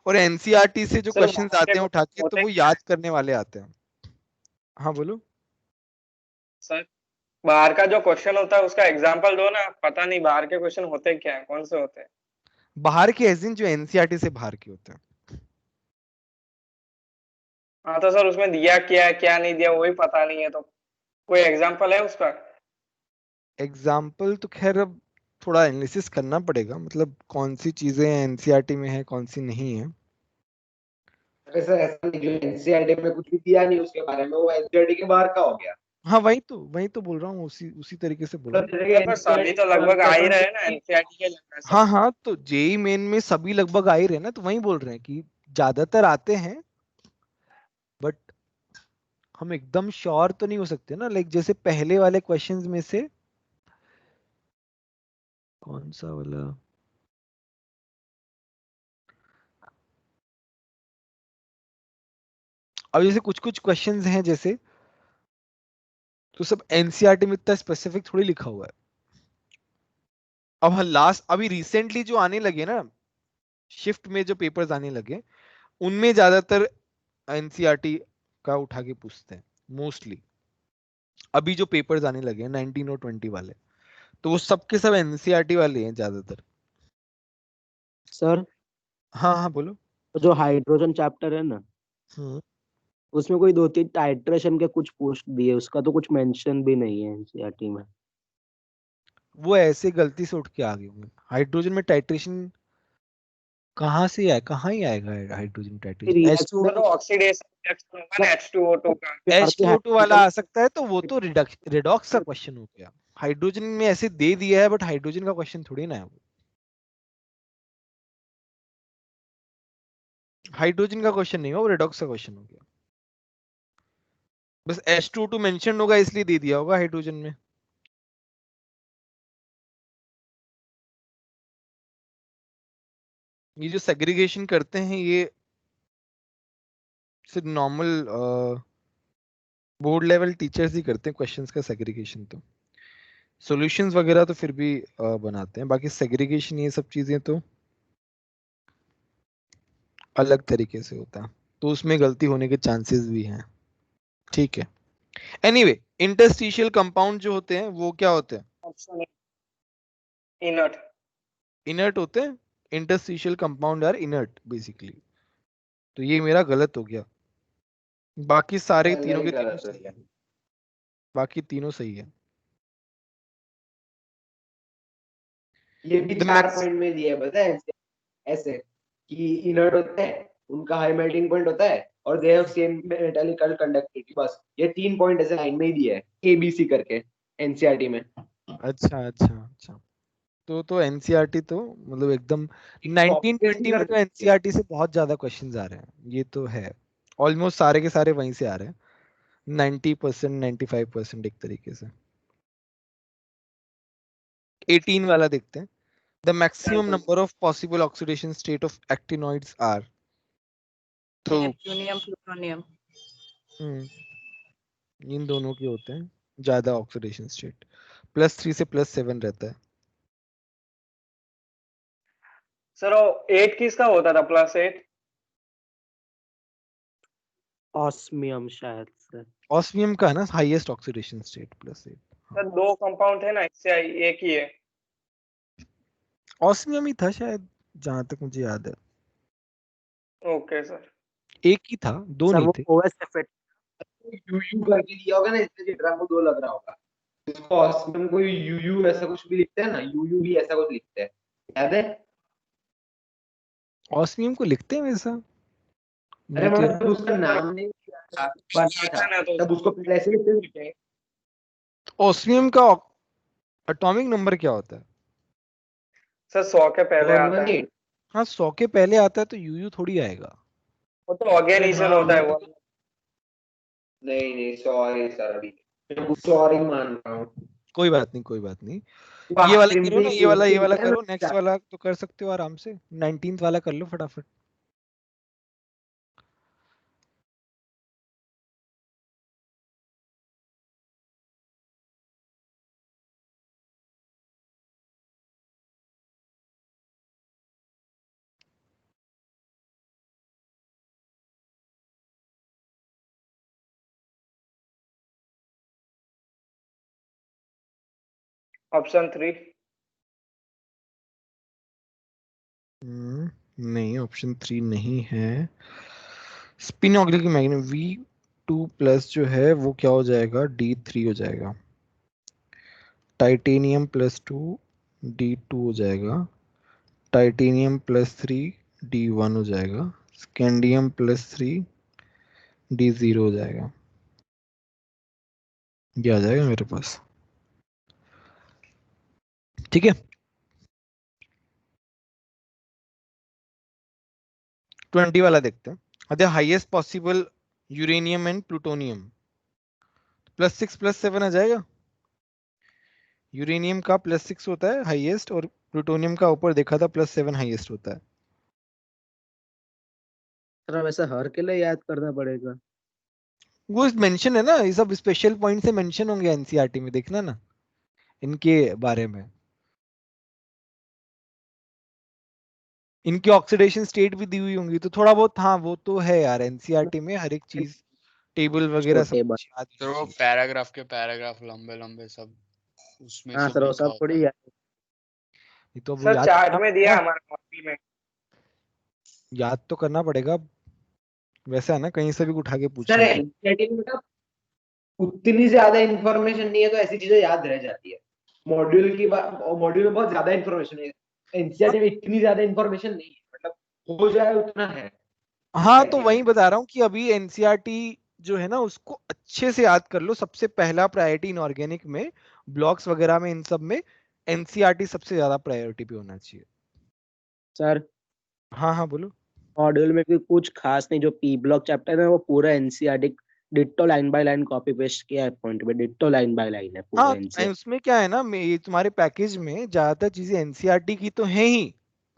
और एनसीईआरटी से जो सर क्वेश्चंस बाहर के आते हैं उठा के, तो होते वो क्या है? याद करने वाले आते हैं। हाँ बोलो। सर बाहर का जो क्वेश्चन होता है उसका एग्जांपल दो ना, पता नहीं बाहर के क्वेश्चन होते क्या है, कौन से होते हैं? बाहर के एजिन जो एनसीईआरटी से बाहर के होते हैं। हाँ तो सर उसमें दिया क्या है क्या नहीं दिया वही पता नहीं है, तो कोई एग्जांपल है उसका? एग्जाम्पल तो खैर अब थोड़ा एनालिसिस करना पड़ेगा, मतलब कौन सी चीजें एनसीईआरटी में है कौन सी नहीं है। अरे सर ऐसा नहीं, जो एनसीईआरटी में कुछ भी दिया नहीं उसके बारे में, वो एनसीईआरटी के बाहर का हो गया। हाँ वही तो बोल रहा हूँ, उसी उसी तरीके से बोल रहा मतलब हूँ। जैसे सर सभी तो एनसीईआरटी लगभग आ ही रहे हैं ना, की एनसीईआरटी के लगभग सब। हाँ हाँ, तो जेई मेन में सभी लगभग आ ही रहे हैं ना, तो वही बोल रहे हैं कि ज्यादातर आते हैं, बट हम एकदम श्योर तो नहीं हो सकते ना, लाइक जैसे पहले वाले क्वेश्चंस में से कौन सा वाला, अब जैसे कुछ कुछ क्वेश्चंस हैं जैसे, तो सब एनसीईआरटी में इतना स्पेसिफिक थोड़ी लिखा हुआ है। अब लास्ट अभी रिसेंटली जो आने लगे ना, शिफ्ट में जो पेपर्स आने लगे, उनमें ज्यादातर एनसीईआरटी का उठा के पूछते हैं मोस्टली। अभी जो पेपर्स आने लगे हैं 19 और 20 वाले, तो वो सब के सब एनसीईआरटी वाले हैं ज्यादातर। सर हाँ हाँ बोलो। जो हाइड्रोजन चैप्टर है ना, उसमें कोई 2-3 टाइट्रेशन के कुछ पोस्ट दिए, उसका तो कुछ मेंशन भी नहीं है एनसीईआरटी में। वो ऐसे गलती से उठ के आ गए होंगे। हाइड्रोजन में टाइट्रेशन कहाँ से आए, कहाँ ही आएगा हाइड्रोजन टाइट्रेशन? रिएक्शन वो तो ऑक्सीडेशन रिएक्शन होगा ना H2O2 का। H2O2 वाला आ सकता है, तो वो तो रिडॉक्स का क्वेश्चन हो गया। हाइड्रोजन में ऐसे दे दिया है, बट हाइड्रोजन का क्वेश्चन थोड़ी ना है वो। हाइड्रोजन का क्वेश्चन नहीं हो, वो रिडॉक्स का क्वेश्चन हो गया। बस H2O2 मेंशन होगा इसलिए दे दिया होगा हाइड्रोजन में। ये जो सेग्रीगेशन करते हैं, ये सिर्फ नॉर्मल बोर्ड लेवल टीचर्स ही करते हैं क्वेश्चंस का सेग्रीगेशन। तो सॉल्यूशंस वगैरह तो फिर भी बनाते हैं, बाकी सेग्रीगेशन ये सब चीजें तो अलग तरीके से होता है, तो उसमें गलती होने के चांसेस भी हैं। ठीक है। एनीवे, इंटरस्टिशियल कंपाउंड जो होते हैं वो क्या होते हैं? Option inert. इनर्ट होते हैं। Interstitial compound are inert basically. तो ये मेरा गलत हो गया। बाकी सारे तीनों के तीनों सही है। बाकी तीनों सही है। ये भी The 4 max- पॉइंट में दिया है, पता है ऐसे कि इनर्ट होते हैं, उनका हाई मेल्टिंग पॉइंट होता है और दे हैव सेम मेटालिकल कंडक्टिविटी। बस ये 3 पॉइंट ऐसे लाइन में ही दिया है, एबीसी करके एनसीईआरटी में। अच्छा अच्छा अच्छा। तो एनसीईआरटी तो मतलब एकदम 1920 में तो एनसीईआरटी से बहुत ज्यादा क्वेश्चंस आ रहे हैं, ये तो है। ऑलमोस्ट सारे के सारे वहीं से आ रहे हैं, 90% 95% एक तरीके से। 18 वाला देखते हैं। The maximum number of possible oxidation state of actinoids are. तो नेपच्यूनियम प्लूटोनियम। इन दोनों के होते हैं ज्यादा ऑक्सीडेशन स्टेट। +3 से +7 रहता है। सर वो 8 किसका होता था +8? ऑस्मियम शायद से। ऑस्मियम का है ना highest oxidation state +8। Sir 2 compound है ना, इससे एक ही है। ऑस्मियम ही था शायद, जहां तक मुझे याद है। Okay sir. एक ही था, दो सर नहीं वो थे। OS effect. यूयू करके दिया होगा ना, इसलिए ड्रम को 2 लग रहा होगा। इसको ऑस्मियम को यूयू ऐसा कुछ भी लिखते हैं ना, यूयू भी ऐसा कुछ लिखते हैं, याद है? ऑस्मियम को लिखते हैं वैसा? अरे मुझे तो मतलब उसका नाम नहीं बना था, ना तो तब उसको पहले ऐसे लिखते थे। ऑस्मियम का एटॉमिक नंबर क्या होता है? सर 100 के पहले आता है। 118। हाँ 100 के पहले आता है तो यूयू थोड़ी आएगा। वो तो ऑर्गेनाइजेशन होता है वो। नहीं नहीं, सॉरी सर, अभी मैं कुछ और ही मान रहा हूँ। कोई बात नहीं, कोई बात नहीं। वो ये वाला आखिर करो में ना, ही ये वाला होता है करो, ना। नेक्स्ट वाला तो कर सकते हो आराम से। 19th वाला कर लो फटाफट। ऑप्शन 3। नहीं, ऑप्शन 3 नहीं है। स्पिन ऑर्बिटल की मैग्नेट V2+ जो है वो क्या हो जाएगा, D3 हो जाएगा। टाइटेनियम +2 D2 हो जाएगा। टाइटेनियम +3 D1 हो जाएगा। स्कैंडियम +3 D0 हो जाएगा। ये आ जाएगा मेरे पास। ठीक है। 20 वाला देखते हैं। The highest possible uranium and plutonium. +6 +7 आ जाएगा। यूरेनियम का +6 होता है हाईएस्ट, और प्लूटोनियम का ऊपर देखा था +7 हाईएस्ट होता है। सर वैसे हर के लिए याद करना पड़ेगा। वो मेंशन है ना, ये सब स्पेशल पॉइंट से मेंशन होंगे एनसीईआरटी में, देखना ना इनके बारे में। इनकी ऑक्सीडेशन स्टेट भी दी हुई होंगी, तो थोड़ा बहुत हाँ वो तो है यार, एनसीईआरटी में हर एक चीज टेबल वगैरह सब टेबल। कुछ याद सर वो होना चाहिए। पैराग्राफ के पैराग्राफ लंबे लंबे सब उसमें हाँ सब सर वो लिखा सब होता थोड़ी है। ये तो अब सर याद चार्ट करना में दिया पड़ेगा, हमारे कॉपी में। याद तो करना पड़ेगा। वैसा है ना, कहीं से भी उठा के पूछ सर लेंगे। एनसीईआरटी में मतलब उतनी ज्यादा इंफॉर्मेशन नहीं है तो ऐसी चीजें याद रह जाती है। मॉड्यूल की बात, मॉड्यूल में बहुत ज्यादा इंफॉर्मेशन है, एनसीईआरटी में इतनी ज्यादा इंफॉर्मेशन नहीं है, मतलब हो जाए उतना है हाँ तो एनसीईआरटी वही में। बता रहा हूँ कि अभी एनसीईआरटी जो है ना उसको अच्छे से याद कर लो। सबसे पहला प्रायोरिटी इनऑर्गेनिक में, ब्लॉक्स वगैरह में, इन सब में एनसीईआरटी सबसे ज्यादा प्रायोरिटी पे होना चाहिए। सर हाँ हाँ बोलो। मॉड्यूल में भी कुछ खास नहीं, जो पी ब्लॉक चैप्टर है वो पूरा NCERT ditto line by line copy paste किया है, पॉइंट पे डिट्टो लाइन बाय लाइन है पूरा हाँ तो एनसीईआरटी। उसमें क्या है ना, ये तुम्हारे पैकेज में ज्यादातर चीजें एनसीईआरटी की तो है ही,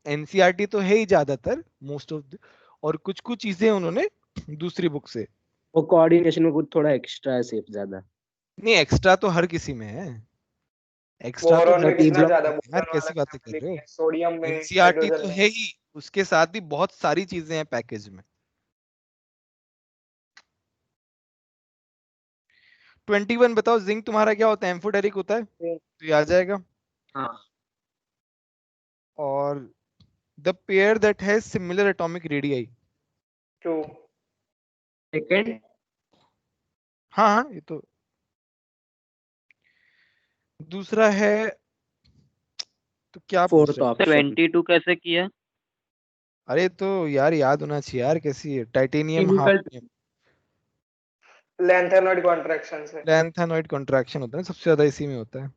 एनसीईआरटी तो है ही ज्यादातर, मोस्ट ऑफ, और कुछ कुछ चीजें उन्होंने दूसरी बुक से। वो कोऑर्डिनेशन में कुछ थोड़ा एक्स्ट्रा है सिर्फ ज्यादा। नहीं एक्स्ट्रा तो हर किसी में है, एक्स्ट्रा तो बोरॉन हर में पी किसी कितना ब्लॉक में ज्यादा, है यार, बोरॉन वाला कैसी बातें कर फैमिली रहे हो। में, सोडियम में, एनसीईआरटी हाइड्रोजन तो में। है ही, उसके साथ भी बहुत सारी चीजें हैं पैकेज में। 21 बताओ, जिंक तुम्हारा क्या होता है? एम्फोटेरिक होता है, तो ये आ जाएगा। हाँ और the pair that has similar atomic radii. Two. Second हाँ हाँ ये तो। दूसरा है, तो क्या पूछ फोर्थ रहे हैं? ऑप्शन 22 कैसे किया? अरे तो यार याद होना चाहिए यार, कैसी है? Titanium chemical hafnium. Lanthanoid contraction से। लैंथेनॉइड कॉन्ट्रैक्शन होता है सबसे ज्यादा, इसी में होता है।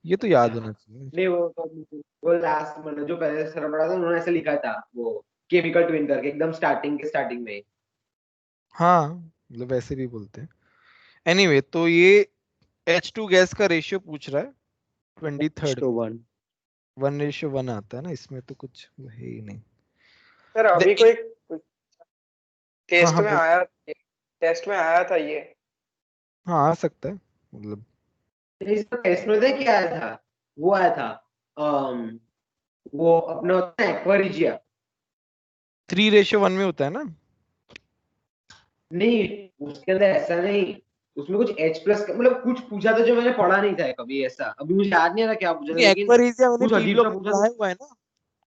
ये तो याद होना चाहिए। नहीं, वो लास्ट मतलब जो पहले सर पढ़ा था उन्होंने ऐसे लिखा था वो केमिकल ट्विन करके एकदम स्टार्टिंग के स्टार्टिंग में। हाँ मतलब वैसे भी बोलते हैं। एनीवे तो ये H2 गैस का रेशियो पूछ रहा है 23rd टू में। वन। 1:1 आता है ना, इसमें तो कुछ है ही नहीं। सर The अभी in- कोई हाँ टेस्ट हाँ में बोल। आया, टेस्ट में आया था ये। हाँ आ सकता है मतलब। इसमें देख क्या आया था, वो आया था वो अपना होता है एक्वारिजिया। 3:1 में होता है ना। नहीं उसके अंदर ऐसा नहीं, उसमें कुछ H प्लस मतलब कुछ पूछा था जो मैंने पढ़ा नहीं था कभी ऐसा, अभी मुझे याद नहीं आ रहा क्या पूछा था, नहीं लेकिन एक्वारिजिया मैंने कुछ पी अजीब ब्लॉक सा में पूछा था। पढ़ाया हुआ है ना।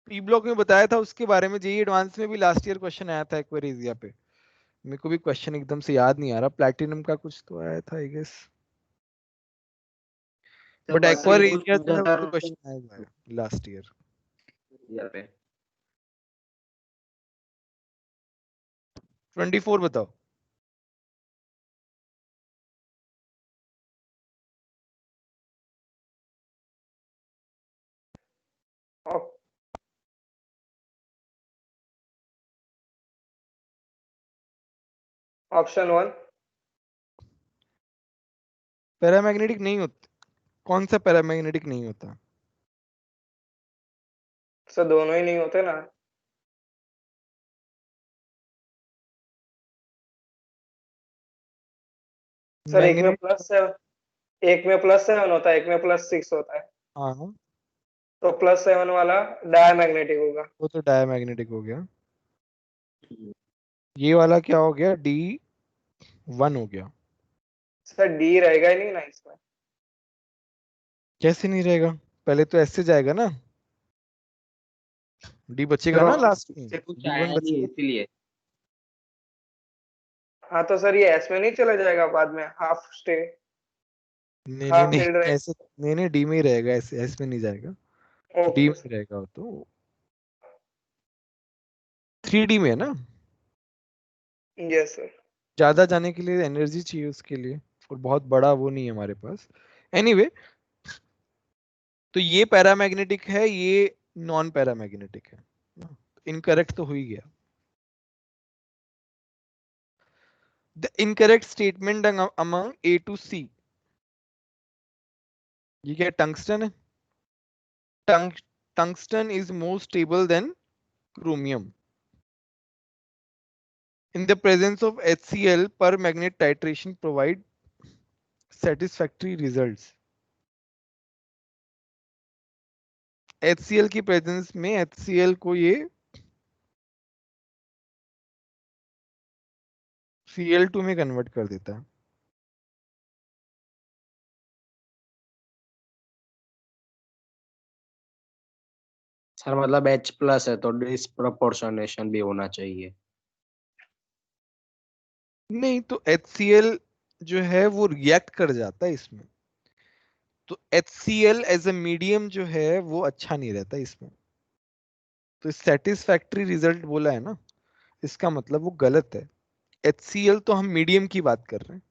पी ब्लॉक में बताया था उसके बारे में, जेई एडवांस में भी लास्ट ईयर क्वेश्चन आया था एक्वारिजिया पे। मेरे को भी क्वेश्चन एकदम से याद नहीं आ रहा, प्लैटिनम का कुछ तो आया था आई गेस। तो बट बाकी कुछ एक्वारिजिया जो पूछा है वो था तो क्वेश्चन आया हुआ है लास्ट ईयर। यहाँ पे। 24 बताओ। ऑप्शन 1। पैरामैग्नेटिक नहीं होता, कौन सा पैरामैग्नेटिक नहीं होता? सर दोनों ही नहीं होते ना। सर एक में मैग्नेट। +7, एक में +7 होता है, एक में +6 होता है। हाँ हाँ, तो +7 वाला डायमैग्नेटिक होगा। वो तो डायमैग्नेटिक हो गया। ये वाला क्या हो गया? D1 हो गया। सर डी रहेगा ही नहीं ना इसमें। कैसे नहीं रहेगा? पहले तो ऐसे जाएगा ना, डी बचेगा सर ना ऑप्शन लास्ट में, से कुछ D1 आया नहीं बचेगा। इसीलिए। हाँ तो सर ये एस में नहीं चला जाएगा बाद में, हाफ स्टे, नहीं नहीं हाफ नहीं, फील्ड ऐसे नहीं नहीं, डी में ही रहेगा, ऐसे ऐसे में नहीं जाएगा। डी ओके में रहेगा वो तो, 3D में है ना। Yes sir. ज्यादा जाने के लिए एनर्जी चाहिए उसके लिए, और बहुत बड़ा वो नहीं है हमारे पास। एनीवे तो ये पैरामैग्नेटिक है, ये नॉन पैरामैग्नेटिक है। इनकरेक्ट तो हो ही गया। The incorrect statement among A to C। ये क्या टंगस्टन है? Tungsten is more stable then chromium in the presence of HCl per magnet titration provide satisfactory results। HCl की प्रेजेंस में HCl को ये Cl2 में कन्वर्ट कर देता है। सर मतलब H प्लस है तो डिस्प्रपोर्शनेशन भी होना चाहिए। नहीं तो HCl जो है वो रिएक्ट कर जाता है इसमें, तो HCl एज ए मीडियम जो है वो अच्छा नहीं रहता इसमें। तो सेटिस्फैक्टरी रिजल्ट बोला है ना, इसका मतलब वो गलत है। HCl तो हम मीडियम की बात कर रहे हैं,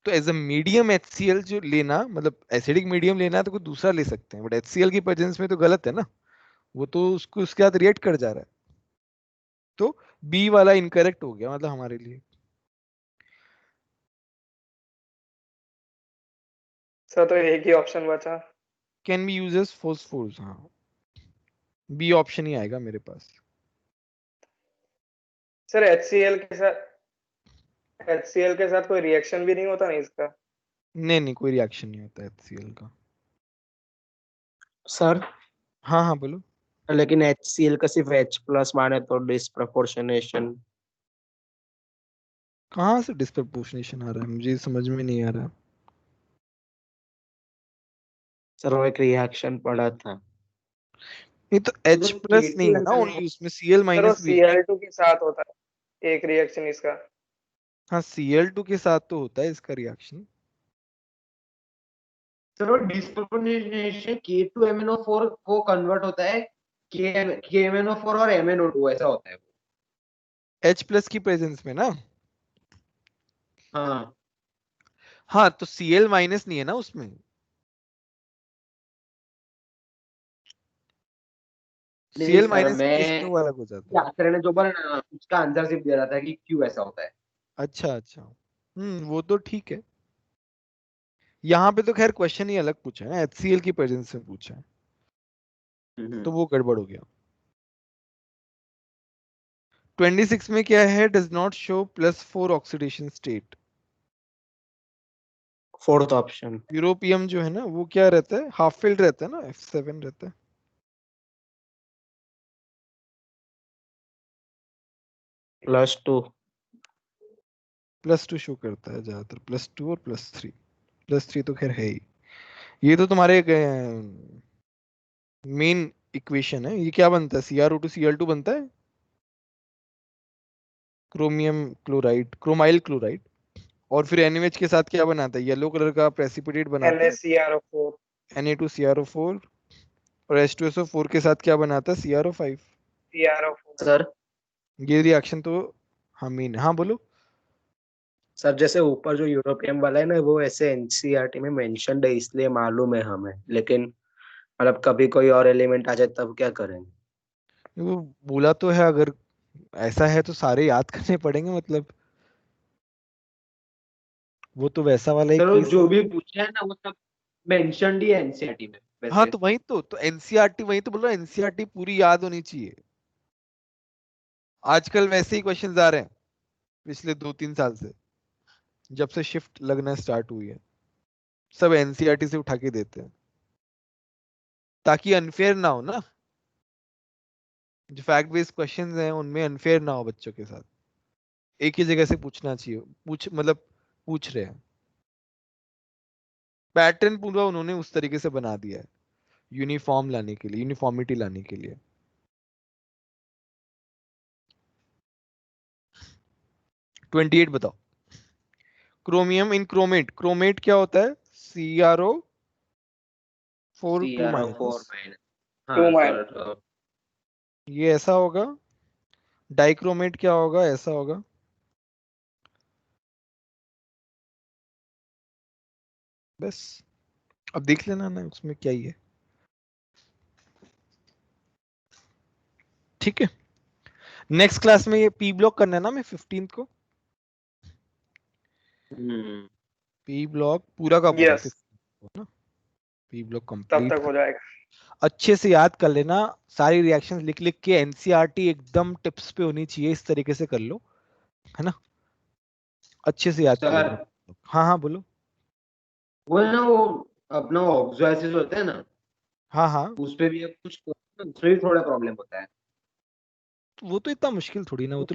तो एज अ मीडियम HCl जो लेना, मतलब एसिडिक मीडियम लेना है तो कोई दूसरा ले सकते हैं, बट HCl की प्रेजेंस में तो गलत है ना, वो तो उसको उसके साथ रिएक्ट कर जा रहा है। तो बी वाला इनकरेक्ट हो गया मतलब हमारे लिए। सर तो एक ही ऑप्शन बचा। कैन बी यूज एज फोस्फोर्स, हाँ बी ऑप्शन ही आएगा मेरे पास। सर HCl के साथ कोई रिएक्शन भी नहीं होता ना इसका? नहीं कोई रिएक्शन नहीं होता HCl का। सर हाँ हाँ बोलो। लेकिन HCl का सिर्फ H प्लस माने तो डिस्प्रपोर्शनेशन। कहाँ से डिस्प्रपोर्शनेशन आ रहा है, मुझे समझ में नहीं आ रहा। सर वो एक रिएक्शन पड़ा था। ये तो H प्लस नहीं है ना ओनली, उसमें Cl सर वो माइनस भी है। Cl2 के साथ होता है एक रिएक्शन इसका। हाँ Cl2 के साथ तो होता है इसका रिएक्शन। सर वो डिस्प्रोपोर्शनेशन K2MnO4 को कन्वर्ट होता है KMnO4 और MnO2 ऐसा होता है। H प्लस की प्रेजेंस में ना। हाँ हाँ तो Cl माइनस नहीं है ना उसमें, नहीं Cl सर, माइनस मैं इसमें वो अलग हो जाता है। आखिर ने जो बोला ना उसका आंसर सिर्फ दे रहा था कि क्यों ऐसा होता है। अच्छा अच्छा, वो तो ठीक है। यहाँ पे तो खैर क्वेश्चन ही अलग पूछा है ना, HCl की प्रेजेंस में पूछा है, तो वो गड़बड़ हो गया। 26 में क्या है, does not show +4 oxidation state. Fourth option. Europium जो है ना वो क्या रहता है, हाफ फिल्ड रहता है ना, F7 रहता है। +2। +2 शो करता है ज्यादातर, +2 और +3। +3 तो खैर है ही। ये तो तुम्हारे मेन इक्वेशन है। ये क्या बनता है, CrO2 Cl2 बनता है, क्रोमियम क्लोराइड, क्रोमाइल क्लोराइड। और फिर NaOH के साथ क्या बनाता है, येलो कलर का प्रेसिपिटेट बनाता है NaCrO4। Na2CrO4। और H2SO4 के साथ क्या बनाता है, CrO5। CrO4। सर ये रिएक्शन तो हाँ मेन, हाँ बोलो। सर जैसे ऊपर जो यूरोपियम वाला है ना वो ऐसे एनसीईआरटी में मेंशन्ड है इसलिए मालूम है हमें, लेकिन मतलब कभी कोई और एलिमेंट आ जाए तब क्या करेंगे? वो बोला तो है, अगर ऐसा है तो सारे याद करने पड़ेंगे मतलब, वो तो वैसा वाला ही सर वो केस है। जो भी पूछा है ना वो सब मेंशन्ड ही है एनसीईआरटी में हाँ वैसे। तो वही तो एनसीईआरटी, वही तो बोल रहा हूँ, एनसीईआरटी पूरी याद होनी चाहिए। आजकल वैसे ही क्वेश्चंस आ रहे हैं पिछले 2-3 साल से, जब से शिफ्ट लगना स्टार्ट हुई है, सब एनसीईआरटी से उठा के देते हैं, ताकि अनफेयर ना हो ना। जो फैक्ट बेस्ड क्वेश्चंस हैं उनमें अनफेयर ना हो बच्चों के साथ, एक ही जगह से पूछना चाहिए, मतलब पूछ रहे हैं। पैटर्न पूरा उन्होंने उस तरीके से बना दिया है, यूनिफॉर्म लाने के लिए, यूनिफॉर्मिटी लाने के लिए। 28 बताओ। क्रोमियम इन क्रोमेट, क्रोमेट क्या होता है, CrO4 2 CrO4 माइनस, माइनस। 2 हाँ माइनस। सर। ये ऐसा होगा। डाइक्रोमेट क्या होगा, ऐसा होगा। बस अब देख लेना ना उसमें क्या ही है। ठीक है, नेक्स्ट क्लास में ये पी ब्लॉक करना है ना, मैं 15 को पी ब्लॉक पूरा का पूरा यस, 15 को ना, पी ब्लॉक तब कंप्लीट। तक हो जाएगा। अच्छे से याद कर लेना, सारी रिएक्शंस लिख लिख के, एनसीईआरटी एकदम टिप्स पे होनी चाहिए, इस तरीके से कर लो, है ना, अच्छे से याद कर सर लेना। हाँ हाँ बोलो। वो है ना वो अपना ऑक्सो एसिड होता है ना, हाँ हाँ, उस पे भी अब कुछ उसमें भी थोड़ा प्रॉब्लम होता है। वो तो इतना मुश्किल थोड़ी ना, वो तो